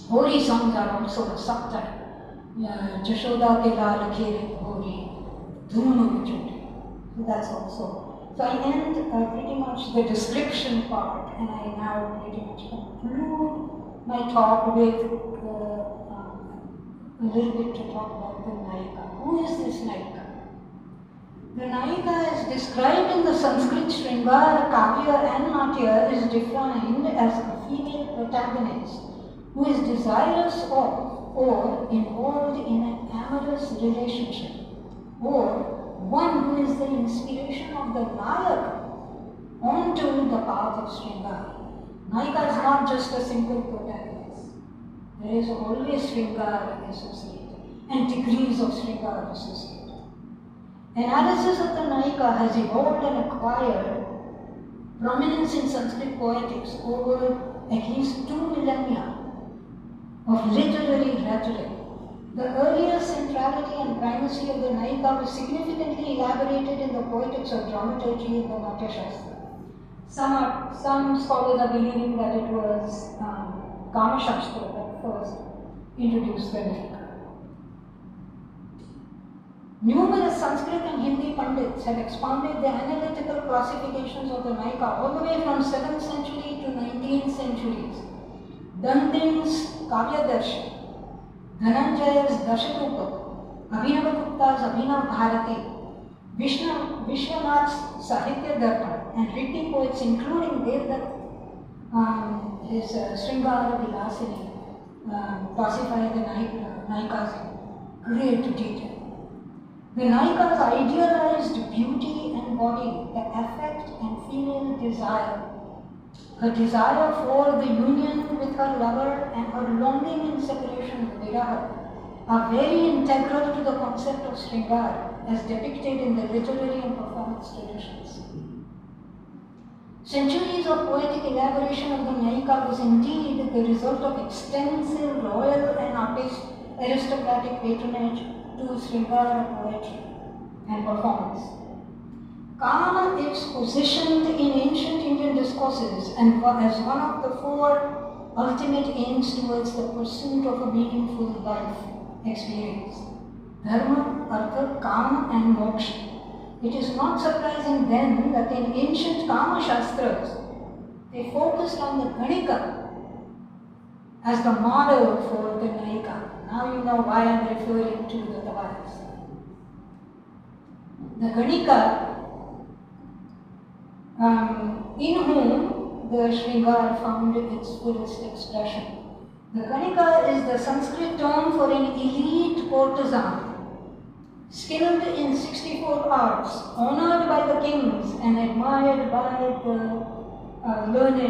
Holy songs are also a subtype. Jashoda ke laal khere Hori, Ṭhumrī. So that's also. So I end pretty much the description part, and I now pretty much conclude my talk with a little bit to talk about the nāyikā. Who is this nāyikā? The nāyikā is described in the Sanskrit śṛṅgāra, kavya and natya is defined as a female protagonist who is desirous of or involved in an amorous relationship, or one who is the inspiration of the nāyikā onto the path of śṛṅgāra. Nāyikā is not just a simple protagonist. There is always śṛṅgāra associated and degrees of śṛṅgāra associated. Analysis of the nāyikā has evolved and acquired prominence in Sanskrit poetics over at least 2 millennia of literary rhetoric. The earlier centrality and primacy of the nāyikā was significantly elaborated in the poetics of dramaturgy and the Natya Shastra. Some scholars are believing that it was Kama Shastra that first introduced the nāyikā. Numerous Sanskrit and Hindi pundits have expounded the analytical classifications of the nāyikā all the way from 7th century to 19th centuries. Dandin's Kavyadarshi, Dhananjaya's Dasharupak, Abhinavagupta's Abhinav Bharati, Vishwanath's Sahitya Darpan, and Ricky poets including Devdutt, his śṛṅgāra Vilasini, classify the nāyikas in great detail. The nāyika's idealized beauty and body, the affect and female desire, her desire for the union with her lover and her longing in separation, viraha, are very integral to the concept of śṛṅgāra as depicted in the literary and performance traditions. Centuries of poetic elaboration of the nāyikā was indeed the result of extensive royal and aristocratic patronage to śṛṅgāra poetry and performance. Kama is positioned in ancient Indian discourses and as one of the 4 ultimate aims towards the pursuit of a meaningful life experience: dharma, artha, kama and moksha. It is not surprising then that in ancient Kama Shastras they focused on the Ganika as the model for the nāyikā. Now you know why I am referring to the tavaifs. The Ganika, in whom the śṛṅgāra found its fullest expression. The Ganika is the Sanskrit term for an elite courtesan, skilled in 64 arts, honored by the kings and admired by the learned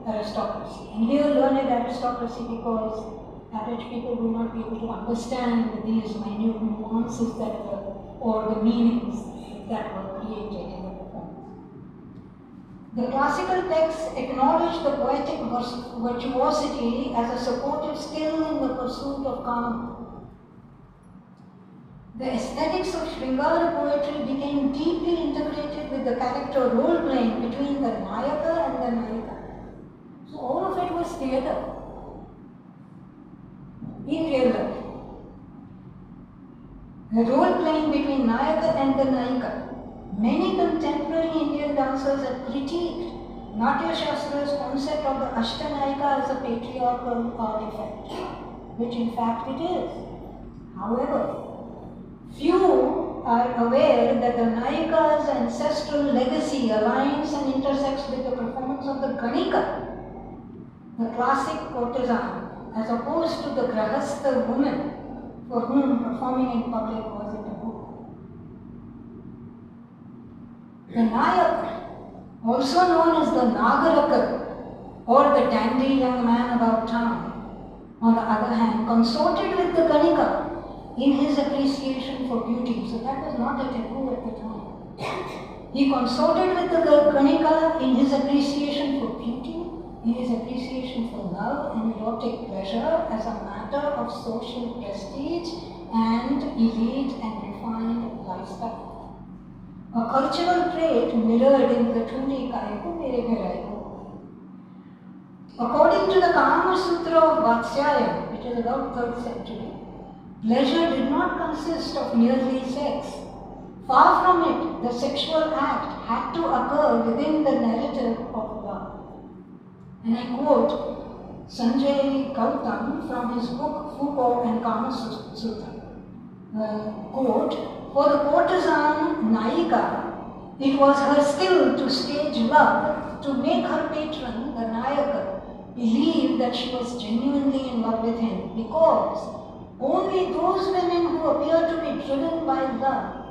aristocracy. And here learned aristocracy because average people will not be able to understand these minute nuances or the meanings that were created in the performance. The classical texts acknowledge the poetic virtuosity as a supportive skill in the pursuit of Kama. The aesthetics of śṛṅgāra poetry became deeply integrated with the character role-playing between the nāyikā and the nāyikā. So all of it was theatre in real life. The role-playing between nāyikā and the nāyikā. Many contemporary Indian dancers have critiqued Natya Shastra's concept of the Ashtanayika as a patriarchal artifact, which in fact it is. However, few are aware that the nāyikā's ancestral legacy aligns and intersects with the performance of the Ganika, the classic courtesan, as opposed to the grahastha woman for whom performing in public was a taboo. The nāyika, also known as the nagaraka or the dandy young man about town, on the other hand, consorted with the Ganika in his appreciation for beauty. So that was not a taboo at the time. He consorted with the Ganika in his appreciation for beauty, in his appreciation for love and erotic pleasure as a matter of social prestige and elite and refined lifestyle. A cultural trait mirrored in the Ṭhumrī Kayaku Mere Gharaiko. According to the Kama Sutra of Vatsyayana, which is about 3rd century, pleasure did not consist of merely sex. Far from it, the sexual act had to occur within the narrative of love. And I quote Sanjay Gautam from his book Foucault and Kama Sutra. Quote, For the courtesan nāyikā, it was her skill to stage love to make her patron, the nāyikā, believe that she was genuinely in love with him, because only those women who appear to be driven by love,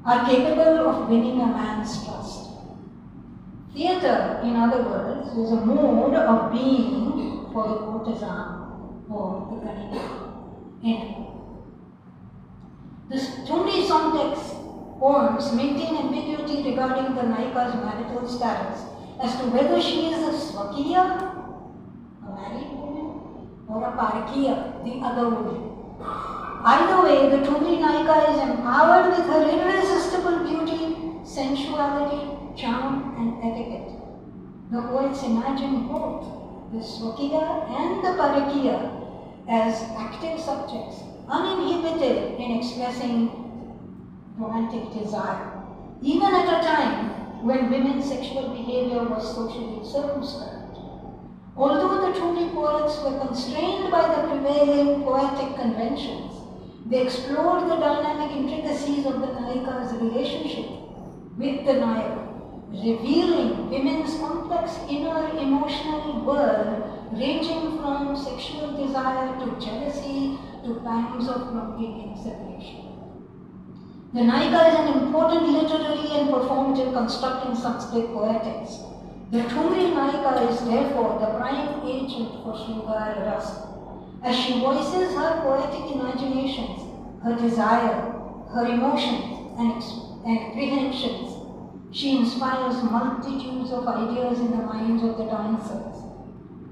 are capable of winning a man's trust. Theatre, in other words, is a mode of being for the courtesan or the Kanika. The Ṭhumrī song text poems maintain ambiguity regarding the nāyikā's marital status as to whether she is a svakiya, a married woman, or a parakiya, the other woman. Either way, the Ṭhumrī nāyikā is empowered with her irresistible beauty, sensuality, charm, and etiquette. The poets imagine both the svakiya and the parakiya as active subjects, uninhibited in expressing romantic desire, even at a time when women's sexual behavior was socially circumscribed. Although the Ṭhumrī poets were constrained by the prevailing poetic conventions, they explored the dynamic intricacies of the nāyikā's relationship with the nāyika, revealing women's complex inner emotional world ranging from sexual desire to jealousy to pangs of longing and separation. The nāyikā is an important literary and performative construct in Sanskrit poetics. The Ṭhumrī nāyikā is therefore the prime agent for śṛṅgāra rasa. As she voices her poetic imaginations, her desire, her emotions and apprehensions, she inspires multitudes of ideas in the minds of the dancers,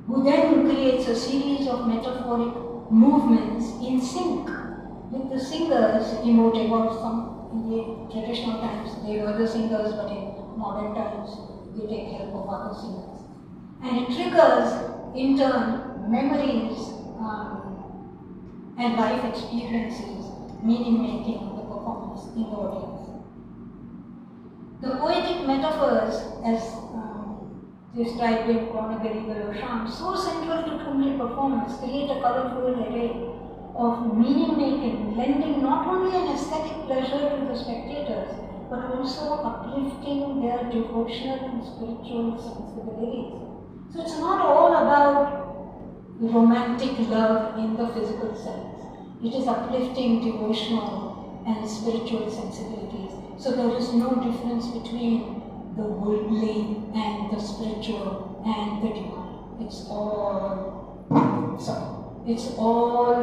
who then creates a series of metaphoric movements in sync with the singers, emotive or some in the traditional times they were the singers, but in modern times they take help of other singers. And it triggers, in turn, memories and life experiences, meaning-making in the performance, in the audience. The poetic metaphors, as described in Kumudini, so central to Ṭhumrī performance, create a colorful array of meaning-making, lending not only an aesthetic pleasure to the spectators, but also uplifting their devotional and spiritual sensibilities. So it's not all about romantic love in the physical sense. It is uplifting devotional and spiritual sensibilities. So there is no difference between the worldly and the spiritual and the divine. It's all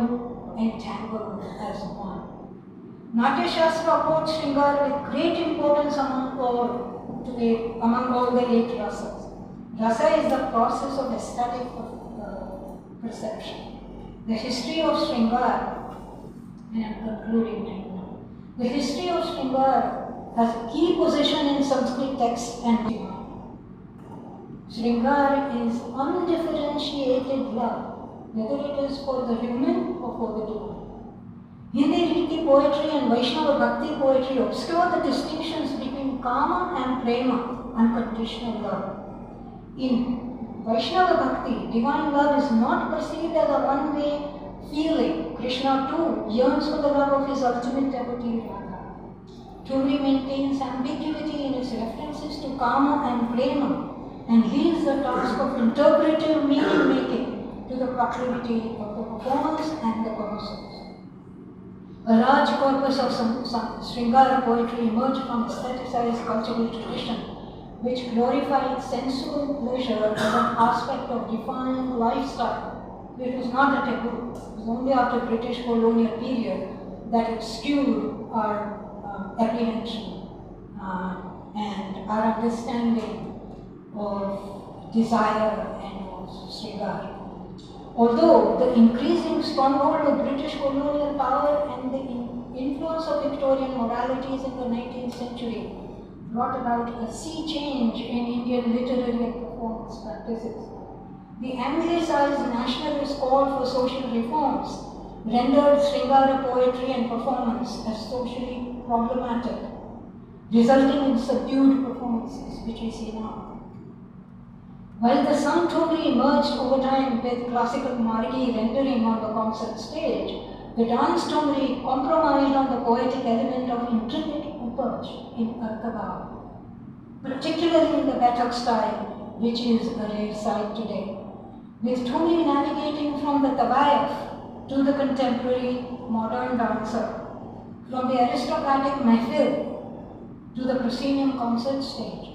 entangled as one. Natya Shastra quotes śṛṅgāra with great importance among all the 8 rasas. Rasa is the process of aesthetic perception. The history of śṛṅgāra, and I'm concluding right now, the history of śṛṅgāra has a key position in Sanskrit texts and divine. Śṛṅgāra is undifferentiated love, whether it is for the human or for the divine. Hindi Riti poetry and Vaishnava Bhakti poetry obscure the distinctions between kama and prema, unconditional love. In Vaishnava Bhakti, divine love is not perceived as a one-way feeling. Krishna too yearns for the love of his ultimate devotee Radha. Ṭhumrī maintains ambiguity in its references to kama and prema and leaves the task of interpretive meaning-making to the proclivity of the performers and the connoisseurs. A large corpus of śṛṅgāra poetry emerged from aestheticized cultural tradition, which glorified sensual pleasure as an aspect of defined lifestyle. It was not a taboo. It was only after British colonial period that it skewed our apprehension and our understanding of desire and of śṛṅgāra. Although the increasing stronghold of British colonial power and the influence of Victorian moralities in the 19th century brought about a sea change in Indian literary and performance practices, the anglicized nationalist call for social reforms rendered śṛṅgāra poetry and performance as socially problematic, resulting in subdued performances, which we see now. While the sung Ṭhumrī emerged over time with classical margi rendering on the concert stage, The dance Ṭhumrī compromised on the poetic element of intricate upaj in Arthabhav, particularly in the Kathak style, which is a rare sight today, with Ṭhumrī navigating from the tavaif to the contemporary modern dancer, from the aristocratic mehfil to the proscenium concert stage,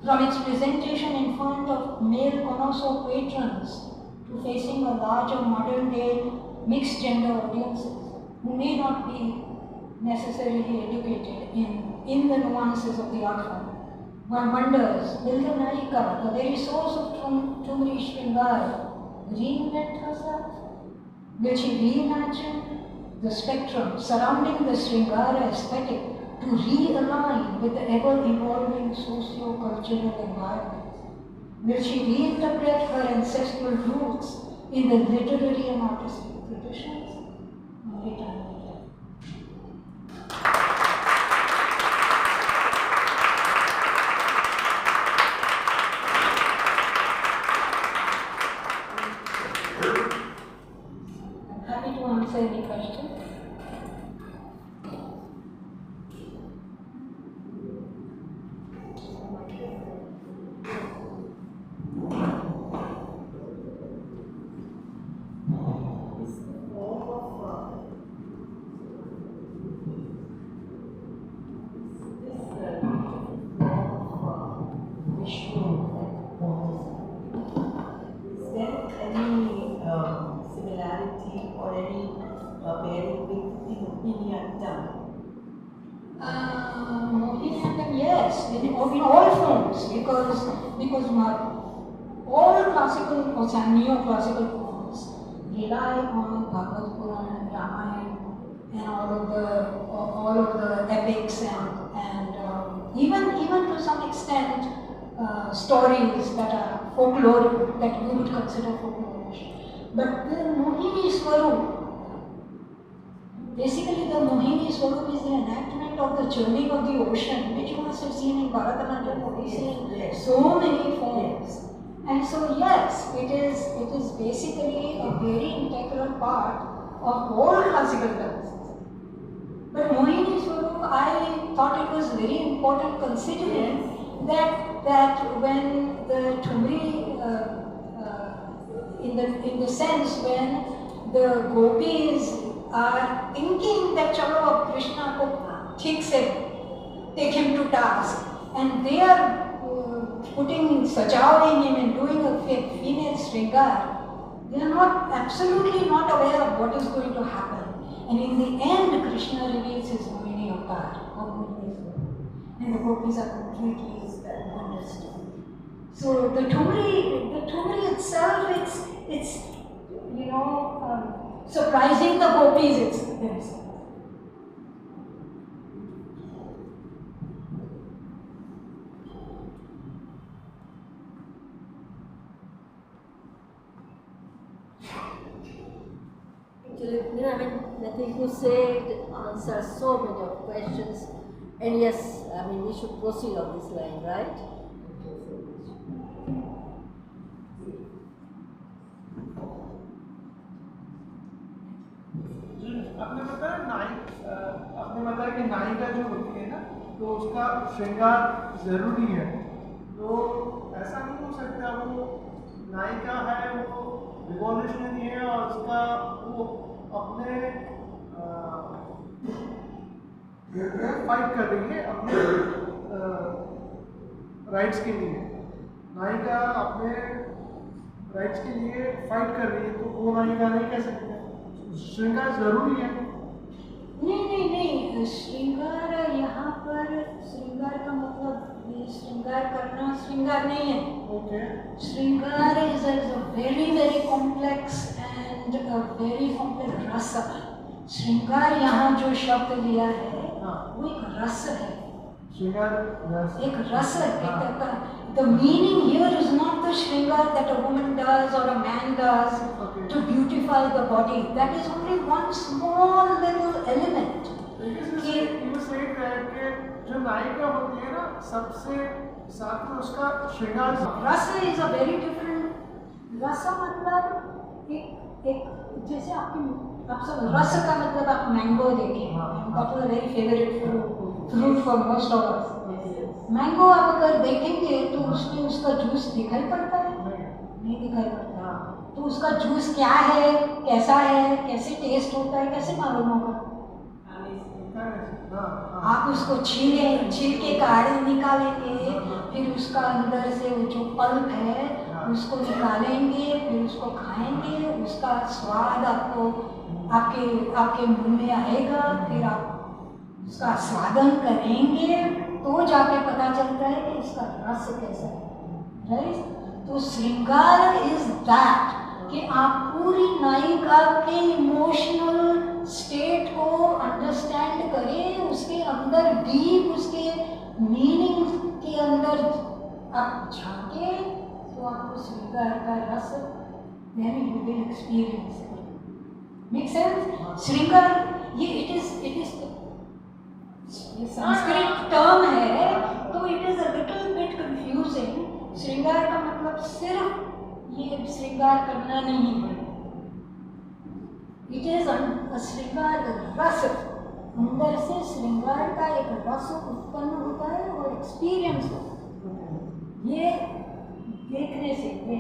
from its presentation in front of male connoisseur patrons to facing a larger modern-day mixed-gender audiences who may not be necessarily educated in the nuances of the art form. One wonders, will the nāyikā, the very source of Ṭhumrī śṛṅgāra, reinvent herself? Will she reimagine the spectrum surrounding the śṛṅgāra aesthetic to realign with the ever-evolving socio-cultural environment? Will she reinterpret her ancestral roots in the literary and artistic traditions? Only time will tell. I'm happy to answer any questions. Yes, in all forms, because all classical or neo-classical forms rely on Bhagavad Purana and Ramayana and all of the epics and even to some extent stories that are folkloric, that you would consider folkloric. But the Mohini Swarup, basically the Mohini Swarup is the enactment of the churning of the ocean, which you must have seen in Bharatanatyam, we see in so many forms. And so yes, it is basically a very integral part of all classical dances. But Mohini Swarup, I thought it was very important considering that when the Ṭhumrī, in the sense when the gopis are thinking that chalo Krishna ko theek se take him to task, and they are sajawing him and doing a female śṛṅgāra, they are absolutely not aware of what is going to happen. And in the end, Krishna reveals his Mohini avatar, and the gopis are completely understood. So the Ṭhumrī itself, it's surprising the gopis themselves. Actually, I think you said answers so many of questions, and yes, we should proceed on this line, right? आपने बताया कि नायिका जो होती है ना, तो उसका श्रृंगार जरूरी है, तो ऐसा नहीं हो सकता वो नायिका है वो रिवॉल्यूशनरी है और उसका वो अपने फाइट कर रही है अपने राइट्स के लिए, नायिका अपने राइट्स के लिए फाइट कर रही है, तो वो नायिका नहीं कह सकते, श्रृंगार जरूरी है। नहीं, श्रृंगार यहाँ पर श्रृंगार का मतलब ये श्रृंगार करना श्रृंगार नहीं है। ओके। श्रृंगार is a very complex and a very complex rasa. श्रृंगार यहाँ जो शब्द लिया है वो एक रस है। श्रृंगार एक रस है। The meaning here is not the श्रृंगार that a woman does or a man does to beautify the body. That is only one small little element. You say that कि जो नायिका होती है ना, सबसे साथ में उसका श्रृंगार। रस is a very different. रस मतलब एक जैसे आपकी आप सब रस का मतलब आप मैंगो देखें, that is a very favourite fruit for most of us. Mango आप अगर देखेंगे तो उसमें उसका जूस दिखाई पड़ता है? नहीं दिखाई पड़ता। तो उसका जूस क्या है, कैसा है, कैसे टेस्ट होता है, कैसे मालूम होगा? आप उसको छील के काढ़े निकालेंगे, फिर उसका अंदर से वो जो पल्प है उसको निकालेंगे, फिर उसको खाएंगे, उसका स्वाद आपको आपके मुंह में आएगा, फिर आप उसका स्वादन करेंगे तो जाके पता चलता है कि इसका रस कैसा है, राइट? तो श्रृंगार इज दैट कि आप पूरी नायिका के इमोशनल स्टेट को अंडरस्टैंड करें, उसके अंदर डीप उसके मीनिंग के अंदर आप झांके तो आपको श्रृंगार का रस then you will experience it. Make sense? श्रृंगार ये it is ये संस्कृत टर्म है तो it is a little bit confusing. श्रृंगार का मतलब सिर्फ ये श्रृंगार करना नहीं है, इट इज श्रृंगार रस, अंदर से श्रृंगार का एक रस उत्पन्न होता है और एक्सपीरियंस होता है, ये देखने से, ये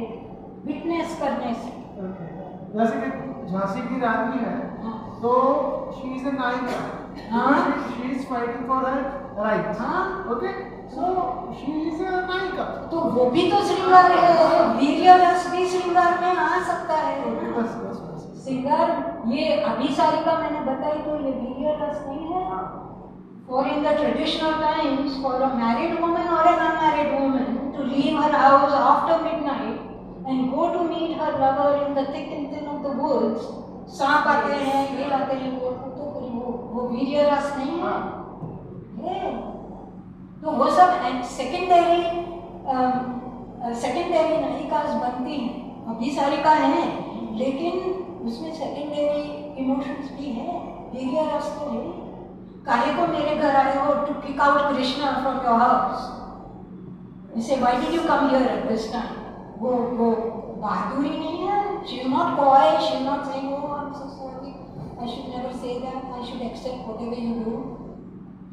विटनेस करने से। जैसे कि झांसी की रानी है तो शी इज अ नायिका, she is fighting for her right, okay, so she is a नायिका, तो वो भी तो श्रृंगार है, वीर्य रस भी श्रृंगार में आ सकता है। श्रृंगार ये अभिसारिका मैंने बताई तो ये वीर्य रस नहीं है। For in the traditional times, for a married woman or an unmarried woman to leave her house after midnight and go to meet her lover in the thick and thin of the woods, सांप आते हैं, ये आते हैं, वो वीर्य रस नहीं है। तो वो सब सेकेंडरी नायिकास बनती हैं, अभिसारिका हैं, लेकिन उसमें सेकेंडरी इमोशंस भी है, वीर्य रस तो है। काहे को मेरे घर आए हो to kick out Krishna from your house, इसे why did you come here at this time? वो बहादुरी नहीं है, she is not coy, she is not saying oh I am so sorry, I should never say that, I should accept whatever you do.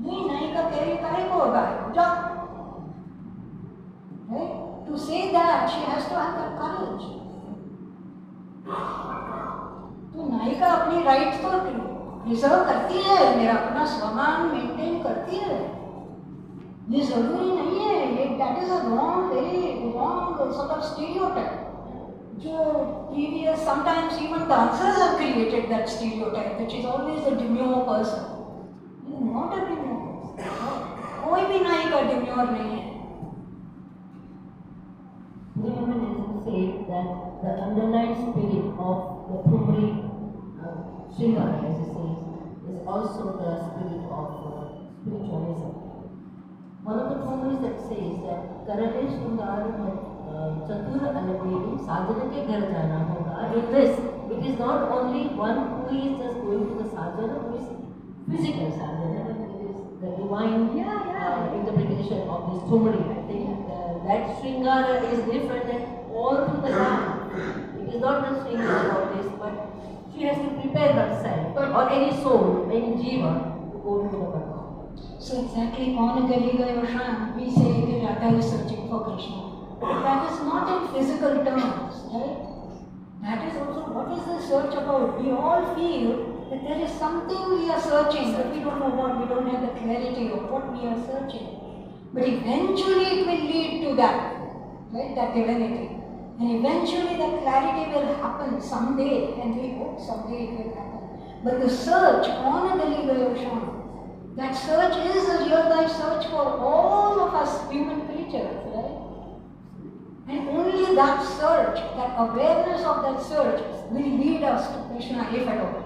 नहीं, नायिका कह रही काहे को होगा, जा, right? To say that she has to have that courage. तो नायिका अपनी राइट तो रिजर्व करती है, मेरा अपना स्वमान मेंटेन करती है, ये जरूरी नहीं है, ये that is a wrong, very wrong sort of stereotype जो previous sometimes even dancers have created that stereotype which is always a demure person, not a demure person, कोई भी नायिका डिम्योर नहीं है। Feminism says that the underlying spirit of the Ṭhumrī śṛṅgāra, as it says, is also the spirit of spiritualism. One of the Ṭhumrīs that says that Karale śṛṅgāra में चतुर अलबेली साधन के घर जाना होगा. In this, it is not only one who is just going to the sadhana, who is physical sadhana, but it is the divine interpretation of this Ṭhumrī. I think that śṛṅgāra is different than all through the land. It is not the śṛṅgāra of this, but she has to prepare herself, or any soul, any jiva, to go to the Padma. So exactly, कौन गली गयो शाम, we say that Radha is searching for Krishna. But that is not in physical terms, right? That is also, what is the search about? We all feel that there is something we are searching, but we don't know what, we don't have the clarity of what we are searching. But eventually it will lead to that, right? That divinity. And eventually that clarity will happen someday, and we hope someday it will happen. But the search, कौन गली गयो शाम, that search is a real life search for all of us human creatures, right? And only that search, that awareness of that search will lead us to Krishna, if at all.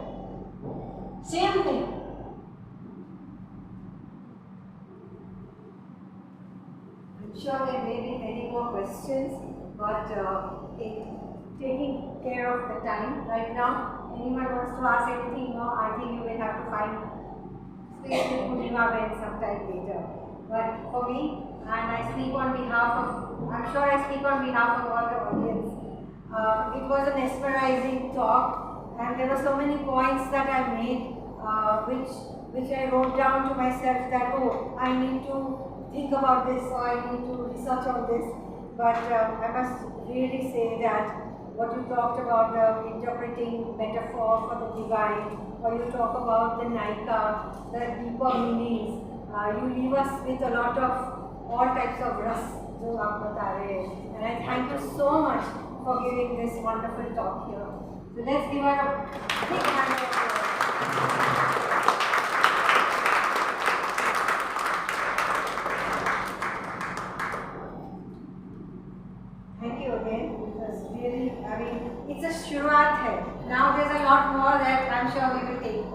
Same thing. I'm sure there may be many more questions, but taking care of the time right now, anyone wants to ask anything? No, I think you will have to find space with Purnima sometime later. But for me, and I speak on behalf of, I'm sure I speak on behalf of all the audience, it was a mesmerizing talk, and there were so many points that I made, which I wrote down to myself that, oh, I need to think about this, or I need to research on this. But I must really say that what you talked about, the interpreting metaphor for the divine, or you talk about the nāyikā, the deeper meanings, you leave us with a lot of all types of rasa, jo aap bata rahe hain. And I thank you so much for giving this wonderful talk here. So let's give her a big hand of applause. Thank you again. It was really, I mean, it's a शुरुआत है. Now there's a lot more that I'm sure we will take.